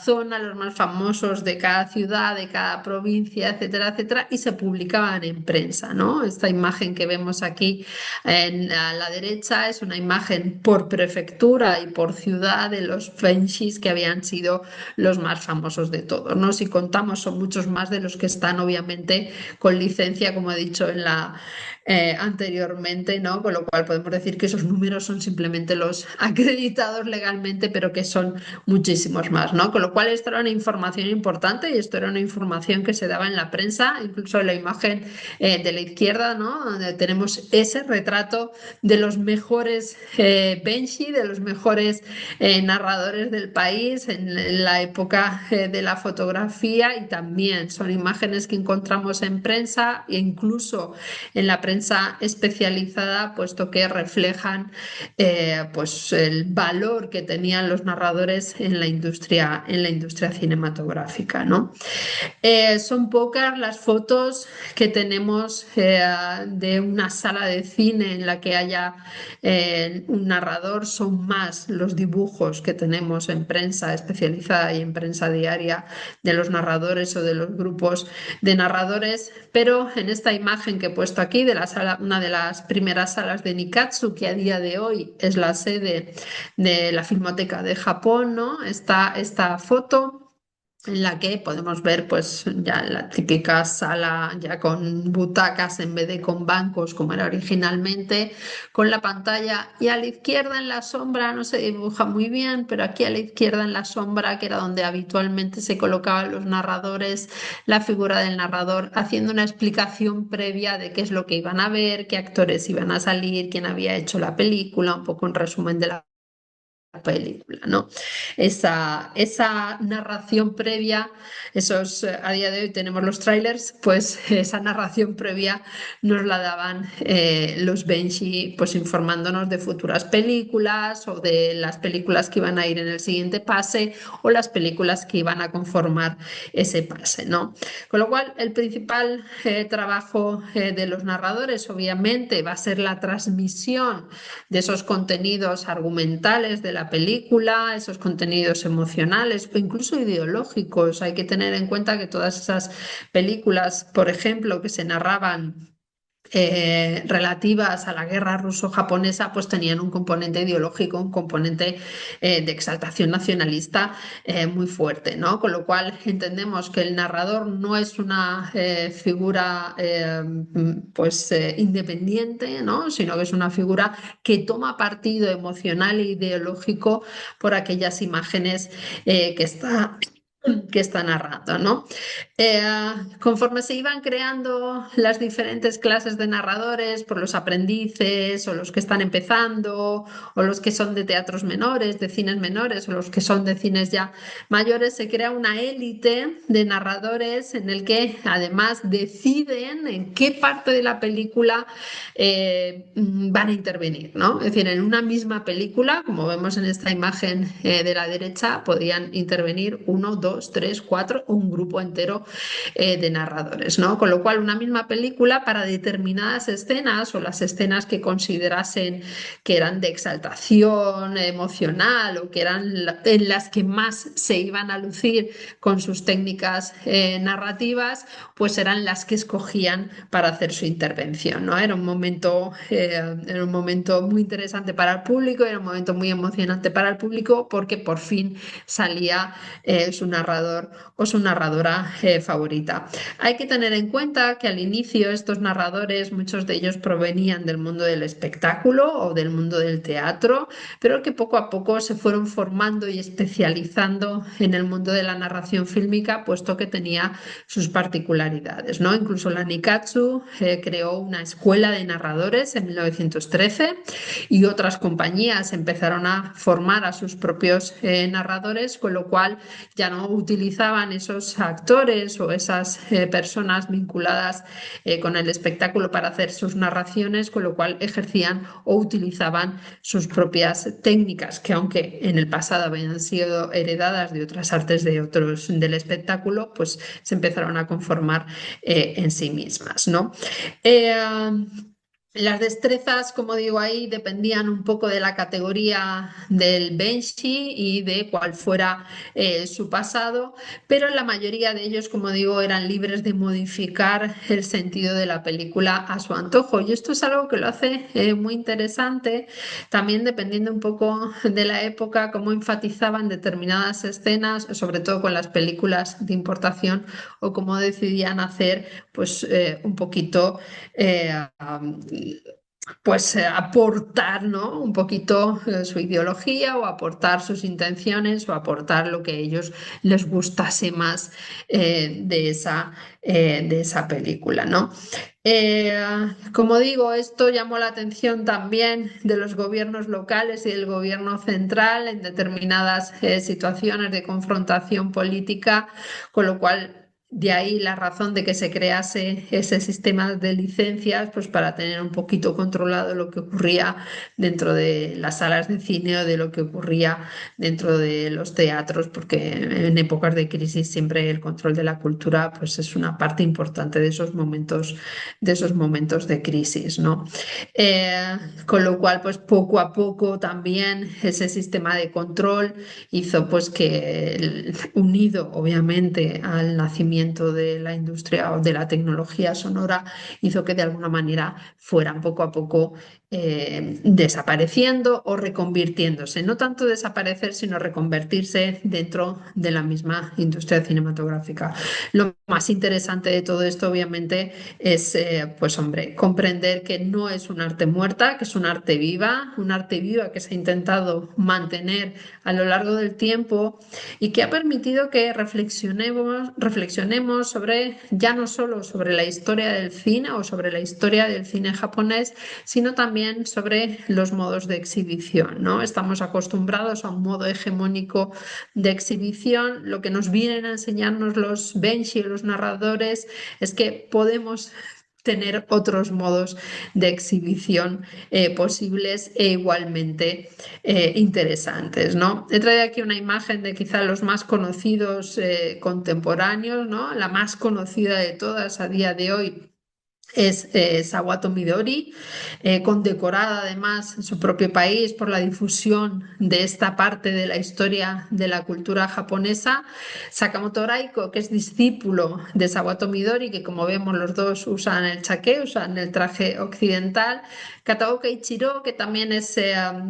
zona, los más famosos de cada ciudad, de cada provincia, etcétera, etcétera, y se publicaban en prensa, ¿no? Esta imagen que vemos aquí a la derecha es una imagen por prefectura y por ciudad de los Fenshis que habían sido los más famosos de todos, ¿no? Si contamos, son muchos más de los que están, obviamente, con licencia, como he dicho anteriormente, ¿no? Con lo cual podemos decir que esos números son simplemente los acreditados legalmente, pero que son muchísimos más, ¿no? Con lo cual esto era una información importante y esto era una información que se daba en la prensa, incluso en la imagen de la izquierda, ¿no? Donde tenemos ese retrato de los mejores Benshi, de los mejores narradores del país en la época de la fotografía, y también son imágenes que encontramos en prensa e incluso en la prensa especializada, puesto que reflejan pues el valor que tenían los narradores en la industria cinematográfica, ¿no? Son pocas las fotos que tenemos de una sala de cine en la que haya un narrador, son más los dibujos que tenemos en prensa especializada y en prensa diaria de los narradores o de los grupos de narradores. Pero en esta imagen que he puesto aquí de la sala, una de las primeras salas de Nikatsu, que a día de hoy es la sede de la Filmoteca de Japón, ¿no? Está esta foto en la que podemos ver pues ya la típica sala ya con butacas en vez de con bancos como era originalmente, con la pantalla, y a la izquierda en la sombra, no se dibuja muy bien, pero aquí a la izquierda en la sombra, que era donde habitualmente se colocaban los narradores, la figura del narrador haciendo una explicación previa de qué es lo que iban a ver, qué actores iban a salir, quién había hecho la película, un poco un resumen de la película, ¿no? Esa narración previa, a día de hoy tenemos los trailers, pues esa narración previa nos la daban los Benshi, pues informándonos de futuras películas o de las películas que iban a ir en el siguiente pase o las películas que iban a conformar ese pase, ¿no? Con lo cual, el principal trabajo de los narradores, obviamente, va a ser la transmisión de esos contenidos argumentales de la película, esos contenidos emocionales o incluso ideológicos. Hay que tener en cuenta que todas esas películas, por ejemplo, que se narraban relativas a la guerra ruso-japonesa, pues tenían un componente ideológico, un componente de exaltación nacionalista muy fuerte, ¿no? Con lo cual entendemos que el narrador no es una figura pues independiente, ¿no? Sino que es una figura que toma partido emocional e ideológico por aquellas imágenes que está que está narrando, ¿no? Eh, Conforme se iban creando las diferentes clases de narradores, por los aprendices o los que están empezando, o los que son de teatros menores, de cines menores, o los que son de cines ya mayores, se crea una élite de narradores en el que además deciden en qué parte de la película van a intervenir, ¿no? Es decir, en una misma película, como vemos en esta imagen de la derecha, podían intervenir uno, dos, tres, cuatro o un grupo entero de narradores, ¿no? Con lo cual, una misma película para determinadas escenas o las escenas que considerasen que eran de exaltación emocional o que eran en las que más se iban a lucir con sus técnicas narrativas, pues eran las que escogían para hacer su intervención, ¿no? Era un momento muy interesante para el público, era un momento muy emocionante para el público porque por fin salía su narrador o su narradora favorita. Hay que tener en cuenta que al inicio estos narradores, muchos de ellos provenían del mundo del espectáculo o del mundo del teatro, pero que poco a poco se fueron formando y especializando en el mundo de la narración fílmica, puesto que tenía sus particularidades, ¿no? Incluso la Nikatsu creó una escuela de narradores en 1913 y otras compañías empezaron a formar a sus propios narradores, con lo cual ya no utilizaban esos actores o esas personas vinculadas con el espectáculo para hacer sus narraciones, con lo cual ejercían o utilizaban sus propias técnicas, que aunque en el pasado habían sido heredadas de otras artes de otros del espectáculo, pues se empezaron a conformar en sí mismas, ¿no? Eh, las destrezas, como digo ahí, dependían un poco de la categoría del Benshi y de cuál fuera su pasado, pero la mayoría de ellos, como digo, eran libres de modificar el sentido de la película a su antojo. Y esto es algo que lo hace muy interesante, también dependiendo un poco de la época, cómo enfatizaban determinadas escenas, sobre todo con las películas de importación, o cómo decidían hacer pues un poquito pues aportar, ¿no? Un poquito su ideología o aportar sus intenciones o aportar lo que a ellos les gustase más de esa película, ¿no? Eh, Como digo, esto llamó la atención también de los gobiernos locales y del gobierno central en determinadas situaciones de confrontación política, con lo cual de ahí la razón de que se crease ese sistema de licencias, pues para tener un poquito controlado lo que ocurría dentro de las salas de cine o de lo que ocurría dentro de los teatros, porque en épocas de crisis siempre el control de la cultura, pues es una parte importante de esos momentos de crisis, ¿no? Eh, con lo cual, pues poco a poco también ese sistema de control hizo pues que unido obviamente al nacimiento de la industria o de la tecnología sonora, hizo que de alguna manera fueran poco a poco desapareciendo o reconvirtiéndose. No tanto desaparecer, sino reconvertirse dentro de la misma industria cinematográfica. Lo más interesante de todo esto, obviamente, es, pues hombre, comprender que no es un arte muerta, que es un arte viva que se ha intentado mantener a lo largo del tiempo y que ha permitido que reflexionemos sobre ya no solo sobre la historia del cine o sobre la historia del cine japonés, sino también sobre los modos de exhibición, ¿no? Estamos acostumbrados a un modo hegemónico de exhibición. Lo que nos vienen a enseñarnos los benshi, los narradores, es que podemos tener otros modos de exhibición posibles e igualmente interesantes, ¿no? He traído aquí una imagen de quizá los más conocidos contemporáneos, ¿no? La más conocida de todas a día de hoy es Sawato Midori, condecorada además en su propio país por la difusión de esta parte de la historia de la cultura japonesa. Sakamoto Raiko, que es discípulo de Sawato Midori, que como vemos los dos usan el chaqué, usan el traje occidental. Kataoka Ichiro, que también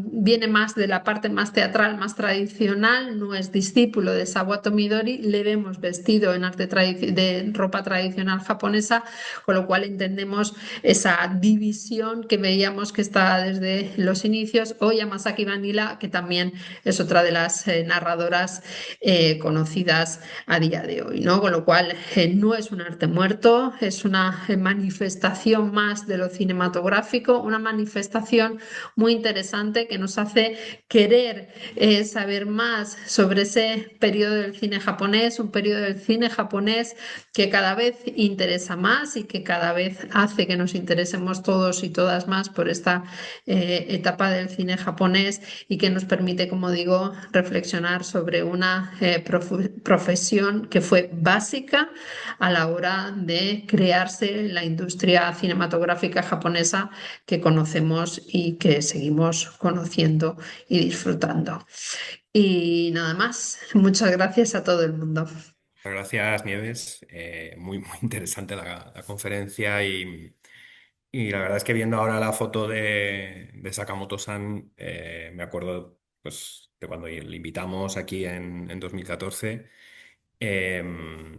viene más de la parte más teatral, más tradicional, no es discípulo de Sawato Midori, le vemos vestido en de ropa tradicional japonesa, con lo cual entendemos entendemos esa división que veíamos que está desde los inicios, o Yamasaki Vanilla, que también es otra de las narradoras conocidas a día de hoy, ¿no? Con lo cual, no es un arte muerto, es una manifestación más de lo cinematográfico, una manifestación muy interesante que nos hace querer saber más sobre ese periodo del cine japonés, un periodo del cine japonés que cada vez interesa más y que cada vez hace que nos interesemos todos y todas más por esta etapa del cine japonés y que nos permite, como digo, reflexionar sobre una profesión que fue básica a la hora de crearse la industria cinematográfica japonesa que conocemos y que seguimos conociendo y disfrutando. Y nada más, muchas gracias a todo el mundo. Muchas gracias, Nieves. Muy interesante la conferencia y la verdad es que viendo ahora la foto de Sakamoto-san, me acuerdo pues, de cuando le invitamos aquí en 2014. em,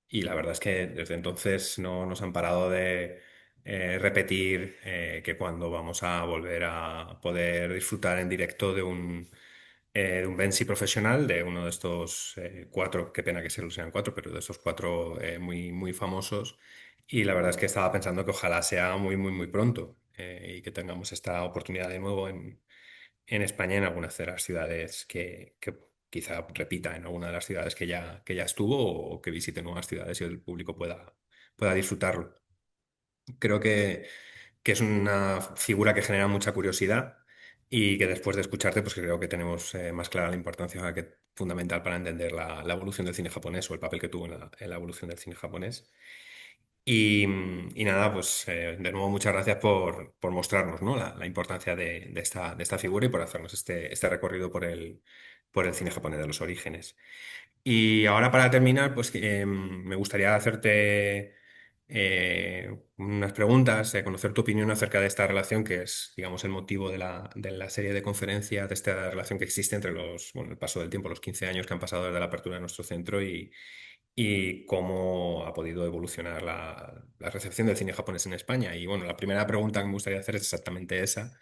y la verdad es que desde entonces no nos han parado de repetir que cuando vamos a volver a poder disfrutar en directo de un Bensi profesional, de uno de estos cuatro, qué pena que solo sean cuatro, pero de estos cuatro muy famosos. Y la verdad es que estaba pensando que ojalá sea muy pronto y que tengamos esta oportunidad de nuevo en España, en algunas de las ciudades que quizá repita en alguna de las ciudades que ya estuvo o que visite nuevas ciudades y el público pueda disfrutarlo. Creo que es una figura que genera mucha curiosidad y que después de escucharte, pues creo que tenemos más clara la importancia fundamental para entender la evolución del cine japonés o el papel que tuvo en la evolución del cine japonés. Y nada, pues de nuevo muchas gracias por mostrarnos, ¿no? La importancia de esta figura y por hacernos este recorrido por el cine japonés de los orígenes. Y ahora para terminar, pues me gustaría hacerte unas preguntas, conocer tu opinión acerca de esta relación que es, digamos, el motivo de la serie de conferencias, de esta relación que existe entre bueno, el paso del tiempo, los 15 años que han pasado desde la apertura de nuestro centro y cómo ha podido evolucionar la recepción del cine japonés en España. Y bueno, la primera pregunta que me gustaría hacer es exactamente esa.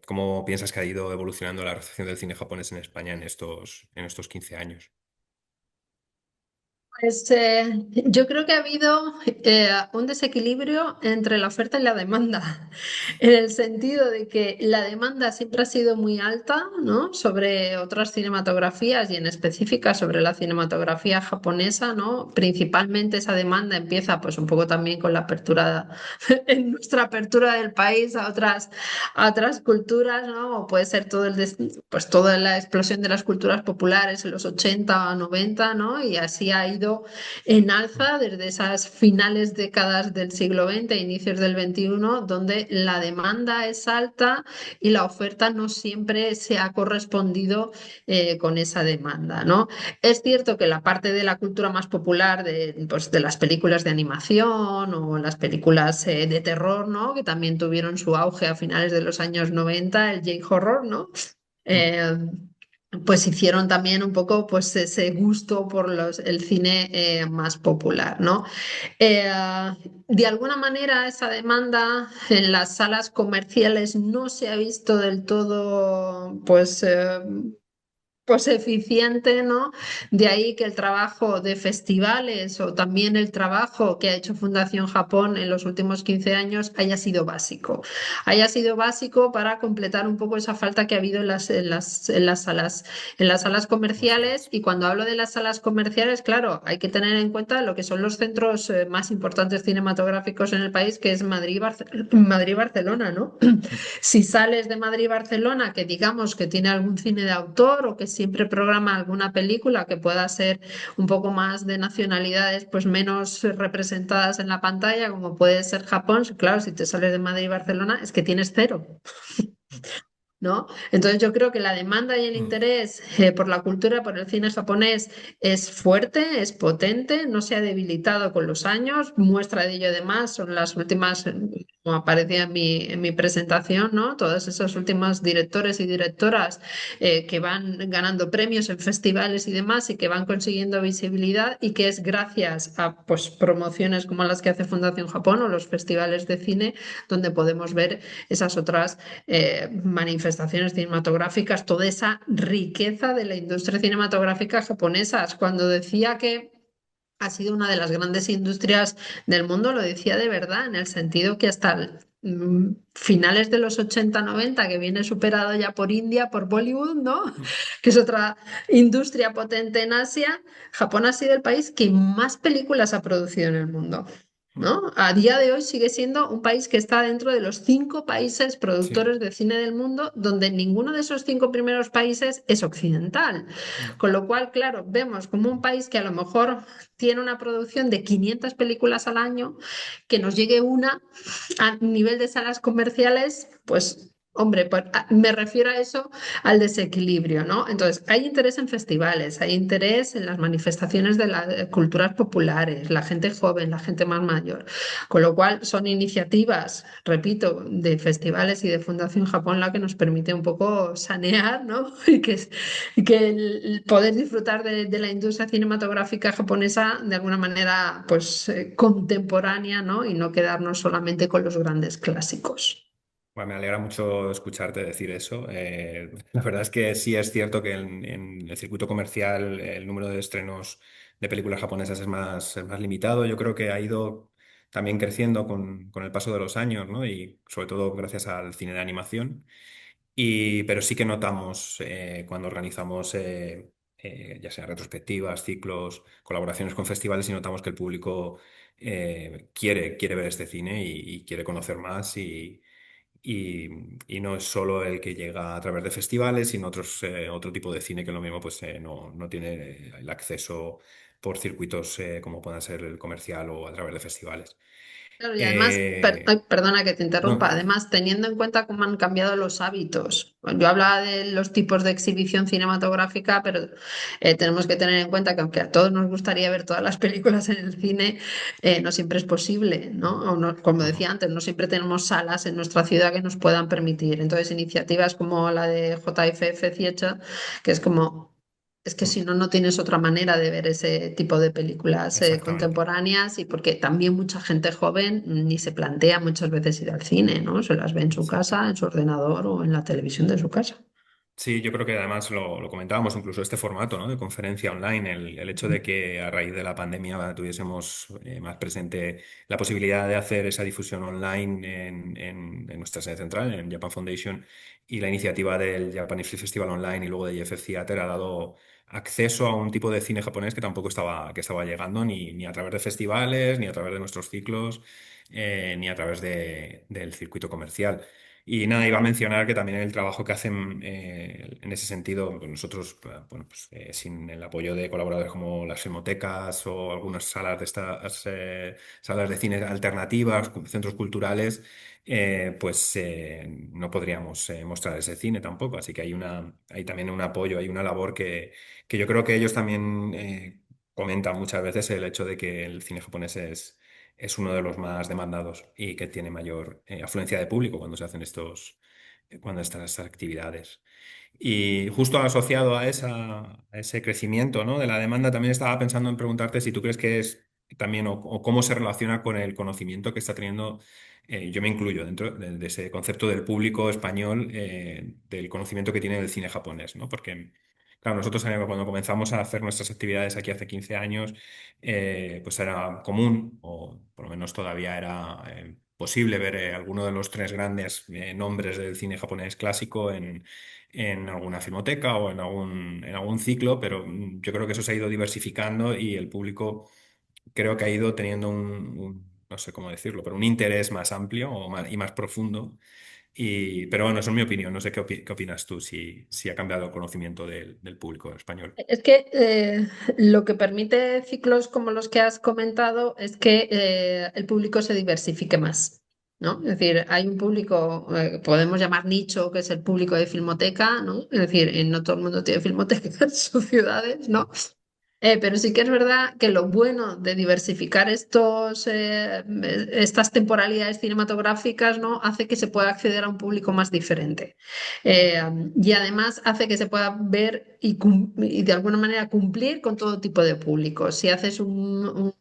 ¿Cómo piensas que ha ido evolucionando la recepción del cine japonés en España en estos 15 años? Pues yo creo que ha habido un desequilibrio entre la oferta y la demanda, en el sentido de que la demanda siempre ha sido muy alta, ¿no? Sobre otras cinematografías y en específica sobre la cinematografía japonesa, ¿no? Principalmente esa demanda empieza pues un poco también con la apertura, en nuestra apertura del país a otras culturas, ¿no? O puede ser pues toda la explosión de las culturas populares en los 80 o 90, ¿no? Y así ha ido en alza desde esas finales décadas del siglo XX, inicios del XXI, donde la demanda es alta y la oferta no siempre se ha correspondido con esa demanda, ¿no? Es cierto que la parte de la cultura más popular pues, de las películas de animación o las películas de terror, ¿no? Que también tuvieron su auge a finales de los años 90, el J-horror, ¿no? Mm. Eh, pues hicieron también un poco pues ese gusto por el cine más popular, ¿no? Eh, de alguna manera esa demanda en las salas comerciales no se ha visto del todo pues eficiente, ¿no? De ahí que el trabajo de festivales o también el trabajo que ha hecho Fundación Japón en los últimos 15 años haya sido básico para completar un poco esa falta que ha habido en las salas comerciales. Comerciales. Y cuando hablo de las salas comerciales, claro, hay que tener en cuenta lo que son los centros más importantes cinematográficos en el país, que es Madrid, Madrid y Barcelona, ¿no? Si sales de Madrid y Barcelona, que digamos que tiene algún cine de autor o que siempre programa alguna película que pueda ser un poco más de nacionalidades, pues menos representadas en la pantalla, como puede ser Japón, claro, si te sales de Madrid y Barcelona, es que tienes cero. ¿no? Entonces yo creo que la demanda y el Mm, interés por la cultura, por el cine japonés es fuerte, es potente, no se ha debilitado con los años. Muestra de ello además son las últimas, como aparecía en mi presentación, ¿no? Todos esos últimos directores y directoras que van ganando premios en festivales y demás y que van consiguiendo visibilidad y que es gracias a pues, promociones como las que hace Fundación Japón o los festivales de cine donde podemos ver esas otras manifestaciones cinematográficas, toda esa riqueza de la industria cinematográfica japonesa. Cuando decía que ha sido una de las grandes industrias del mundo, lo decía de verdad, en el sentido que hasta finales de los 80-90, que viene superado ya por India, por Bollywood, ¿no? mm, Que es otra industria potente en Asia, Japón ha sido el país que más películas ha producido en el mundo. mm. ¿No? A día de hoy sigue siendo un país que está dentro de los 5 países Sí. productores de cine del mundo, donde ninguno de esos 5 primeros países es occidental. Mm, Con lo cual, claro, vemos como un país que a lo mejor tiene una producción de 500 películas al año, que nos llegue una a nivel de salas comerciales, pues... Hombre, pues, me refiero a eso, al desequilibrio, ¿no? Entonces, hay interés en festivales, hay interés en las manifestaciones de las culturas populares, la gente joven, la gente más mayor, con lo cual son iniciativas, repito, de festivales y de Fundación Japón la que nos permite un poco sanear, ¿no? Y que el poder disfrutar de la industria cinematográfica japonesa de alguna manera, pues, contemporánea, ¿no? Y no quedarnos solamente con los grandes clásicos. Bueno, me alegra mucho escucharte decir eso. La verdad es que sí es cierto que en el circuito comercial el número de estrenos de películas japonesas es más limitado. Yo creo que ha ido también creciendo con el paso de los años, ¿no? Y sobre todo gracias al cine de animación. Pero sí que notamos cuando organizamos ya sea retrospectivas, ciclos, colaboraciones con festivales y notamos que el público quiere ver este cine y quiere conocer más y, y no es solo el que llega a través de festivales, sino otro tipo de cine que lo mismo pues, no tiene el acceso por circuitos como puedan ser el comercial o a través de festivales. Claro, y además, ay, Eh, perdona que te interrumpa, no, además teniendo en cuenta cómo han cambiado los hábitos. Yo hablaba de los tipos de exhibición cinematográfica, pero tenemos que tener en cuenta que aunque a todos nos gustaría ver todas las películas en el cine, no siempre es posible, ¿no? Como ujú, decía antes, no siempre tenemos salas en nuestra ciudad que nos puedan permitir. Entonces, iniciativas como la de JFF Theatre, que es como... Es que ujú, si no, no tienes otra manera de ver ese tipo de películas exactamente. contemporáneas y porque también mucha gente joven ni se plantea muchas veces ir al cine, ¿no? Se las ve en su Exacto. casa, en su ordenador o en la televisión de su casa. Sí, yo creo que además lo comentábamos, incluso este formato, ¿no? De conferencia online, el hecho de que a raíz de la pandemia tuviésemos más presente la posibilidad de hacer esa difusión online en nuestra sede central, en Japan Foundation, y la iniciativa del Japanese Film Festival Online y luego de JFF Theater ha dado acceso a un tipo de cine japonés que tampoco estaba llegando ni a través de festivales, ni a través de nuestros ciclos, ni a través del circuito comercial. Y nada, iba a mencionar que también el trabajo que hacen en ese sentido, pues nosotros, bueno, pues, sin el apoyo de colaboradores como las filmotecas o algunas salas de estas salas de cine alternativas, centros culturales, pues no podríamos mostrar ese cine tampoco. Así que hay también un apoyo, hay una labor que yo creo que ellos también comentan muchas veces el hecho de que el cine japonés es uno de los más demandados y que tiene mayor afluencia de público cuando se hacen cuando estas actividades. Y justo asociado a ese crecimiento, ¿no? De la demanda, también estaba pensando en preguntarte si tú crees que es también o cómo se relaciona con el conocimiento que está teniendo, yo me incluyo dentro de ese concepto del público español, del conocimiento que tiene del cine japonés, ¿no? Porque, claro, nosotros cuando comenzamos a hacer nuestras actividades aquí hace 15 años, pues era común, o por lo menos todavía era posible ver alguno de los tres grandes nombres del cine japonés clásico en alguna filmoteca o en algún ciclo, pero yo creo que eso se ha ido diversificando y el público creo que ha ido teniendo no sé cómo decirlo, pero un interés más amplio y más profundo. Pero bueno, eso es mi opinión. No sé qué opinas tú, si ha cambiado el conocimiento del público español. Es que lo que permite ciclos como los que has comentado es que el público se diversifique más. ¿no? Es decir, hay un público, podemos llamar nicho, que es el público de Filmoteca, ¿no? Es decir, no todo el mundo tiene filmoteca en sus ciudades, ¿no? Pero sí que es verdad que lo bueno de diversificar estas temporalidades cinematográficas, ¿no? Hace que se pueda acceder a un público más diferente. Eh, y además hace que se pueda ver y de alguna manera cumplir con todo tipo de públicos. Si haces un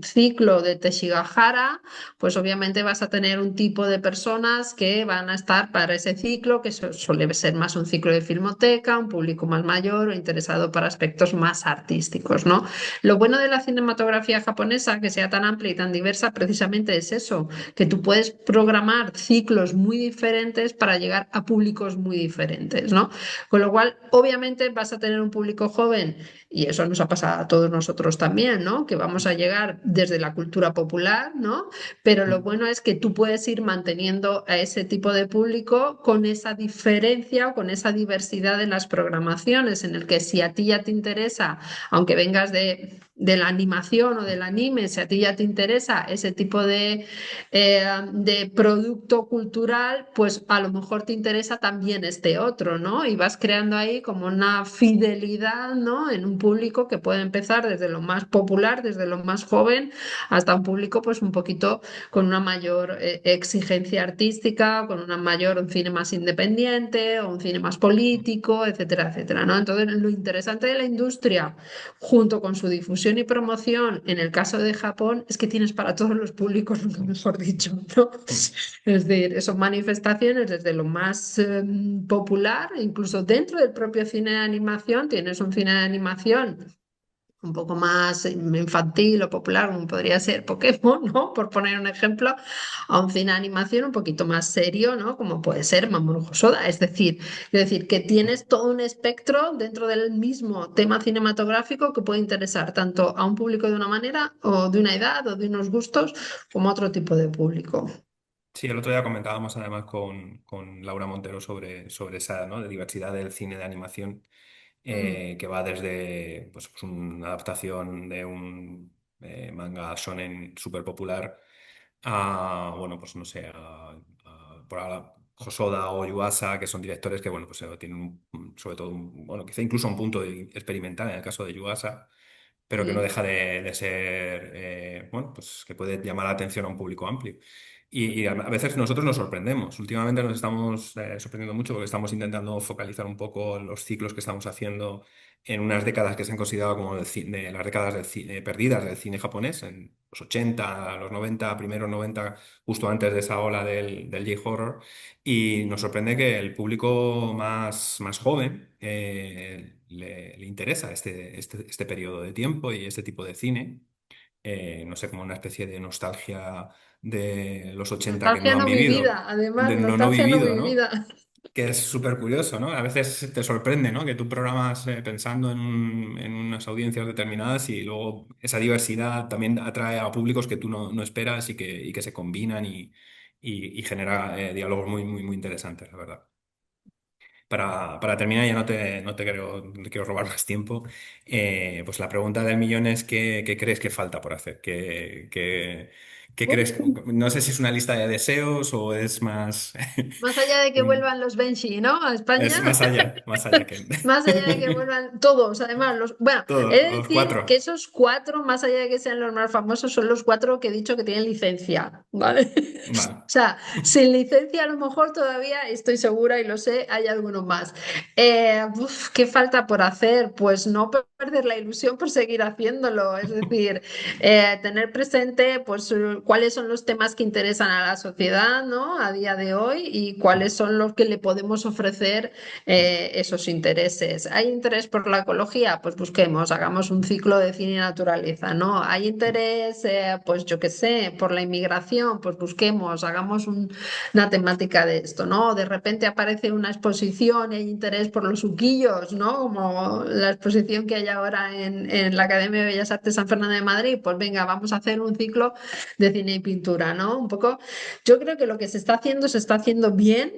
ciclo de Teshigahara, pues obviamente vas a tener un tipo de personas que van a estar para ese ciclo, que suele ser más un ciclo de filmoteca, un público más mayor o interesado para aspectos más artísticos, ¿no? Lo bueno de la cinematografía japonesa, que sea tan amplia y tan diversa, precisamente es eso, que tú puedes programar ciclos muy diferentes para llegar a públicos muy diferentes, ¿no? Con lo cual, obviamente vas a tener un público joven y eso nos ha pasado a todos nosotros también, ¿no? Que vamos a llegar desde la cultura popular, ¿no? Pero lo bueno es que tú puedes ir manteniendo a ese tipo de público con esa diferencia o con esa diversidad en las programaciones, en el que si a ti ya te interesa, aunque vengas de la animación o del anime, si a ti ya te interesa ese tipo de producto cultural, pues a lo mejor te interesa también este otro, ¿no? Y vas creando ahí como una fidelidad, ¿no? En un público que puede empezar desde lo más popular, desde lo más joven, hasta un público pues un poquito con una mayor exigencia artística, con una mayor, un cine más independiente o un cine más político, etcétera, etcétera, ¿no? Entonces, lo interesante de la industria, junto con su difusión y promoción, en el caso de Japón, es que tienes para todos los públicos, nunca mejor dicho, ¿no? Es decir, son manifestaciones desde lo más popular, incluso dentro del propio cine de animación, tienes un cine de animación un poco más infantil o popular, como podría ser Pokémon, ¿no? Por poner un ejemplo, a un cine de animación un poquito más serio, ¿no? Como puede ser Mamoru Hosoda. Es decir, que tienes todo un espectro dentro del mismo tema cinematográfico que puede interesar tanto a un público de una manera o de una edad o de unos gustos como a otro tipo de público. Sí, el otro día comentábamos además con Laura Montero sobre esa, ¿no? De diversidad del cine de animación, Mm. que va desde pues, una adaptación de un manga shonen súper popular a, bueno, pues no sé, por ahora Hosoda o Yuasa, que son directores que, bueno, pues tienen sobre todo, bueno, quizá incluso un punto experimental en el caso de Yuasa, pero que no Sí. deja de ser, bueno, pues que puede llamar la atención a un público amplio. Y a veces nosotros nos sorprendemos. Últimamente nos estamos sorprendiendo mucho porque estamos intentando focalizar un poco los ciclos que estamos haciendo en unas décadas que se han considerado como las décadas perdidas del cine japonés, en los 80, los 90, primeros 90, justo antes de esa ola del J-horror. Y nos sorprende que el público más joven le interesa este periodo de tiempo y este tipo de cine. No sé, como una especie de nostalgia de los 80 que no Nostalgia han no vivida, vivido, además, de no nostalgia no vivido, ¿no? vivida. Que es súper curioso, ¿no? A veces te sorprende, ¿no? Que tú programas pensando en unas audiencias determinadas y luego esa diversidad también atrae a públicos que tú no esperas y que se combinan y genera diálogos muy, muy, muy interesantes, la verdad. Para terminar, ya no te quiero robar más tiempo. Pues la pregunta del millón es ¿qué crees que falta por hacer? ¿Qué crees? No sé si es una lista de deseos o es más... Más allá de que vuelvan los Benji, ¿no? A España. Es más allá que... Más allá de que vuelvan todos, además, bueno, he Todos, de los decir que cuatro. esos cuatro, más allá de que sean los más famosos, son los cuatro que he dicho que tienen licencia, ¿vale? Vale. O sea, sin licencia a lo mejor todavía estoy segura y lo sé, hay alguno más. ¿Qué falta por hacer? Pues no perder la ilusión por seguir haciéndolo, es decir, tener presente pues cuáles son los temas que interesan a la sociedad, ¿no? A día de hoy y cuáles son los que le podemos ofrecer esos intereses. ¿Hay interés por la ecología? Pues busquemos, hagamos un ciclo de cine y naturaleza, ¿no? ¿Hay interés, pues yo qué sé, por la inmigración? Pues busquemos, hagamos una temática de esto, ¿no? De repente aparece una exposición y hay interés por los uquillos, ¿no? Como la exposición que hay ahora en la Academia de Bellas Artes San Fernando de Madrid, pues venga, vamos a hacer un ciclo de cine y pintura, ¿no? Un poco, yo creo que lo que se está haciendo bien.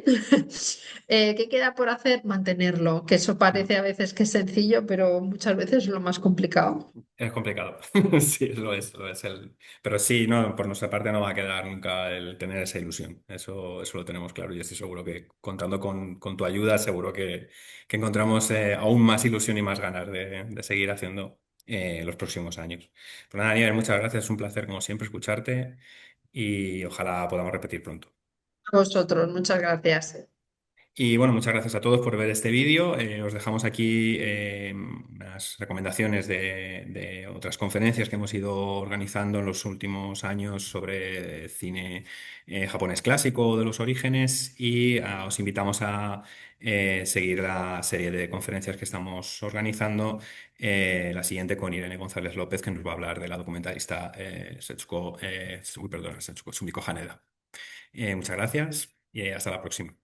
¿Qué queda por hacer? Mantenerlo, que eso parece a veces que es sencillo, pero muchas veces es lo más complicado. Es complicado. Sí, lo es Pero sí, no, por nuestra parte no va a quedar nunca el tener esa ilusión. Eso lo tenemos claro y estoy seguro que contando con tu ayuda, seguro que encontramos aún más ilusión y más ganas de seguir haciendo los próximos años. Pues nada, Nieves, muchas gracias. Es un placer, como siempre, escucharte y ojalá podamos repetir pronto. A vosotros, muchas gracias. Y bueno, muchas gracias a todos por ver este vídeo. Os dejamos aquí unas recomendaciones de otras conferencias que hemos ido organizando en los últimos años sobre cine japonés clásico de los orígenes y os invitamos a seguir la serie de conferencias que estamos organizando. La siguiente con Irene González López, que nos va a hablar de la documentalista Setsuko, uy, perdona, Setsuko Sumiko Haneda. Muchas gracias y hasta la próxima.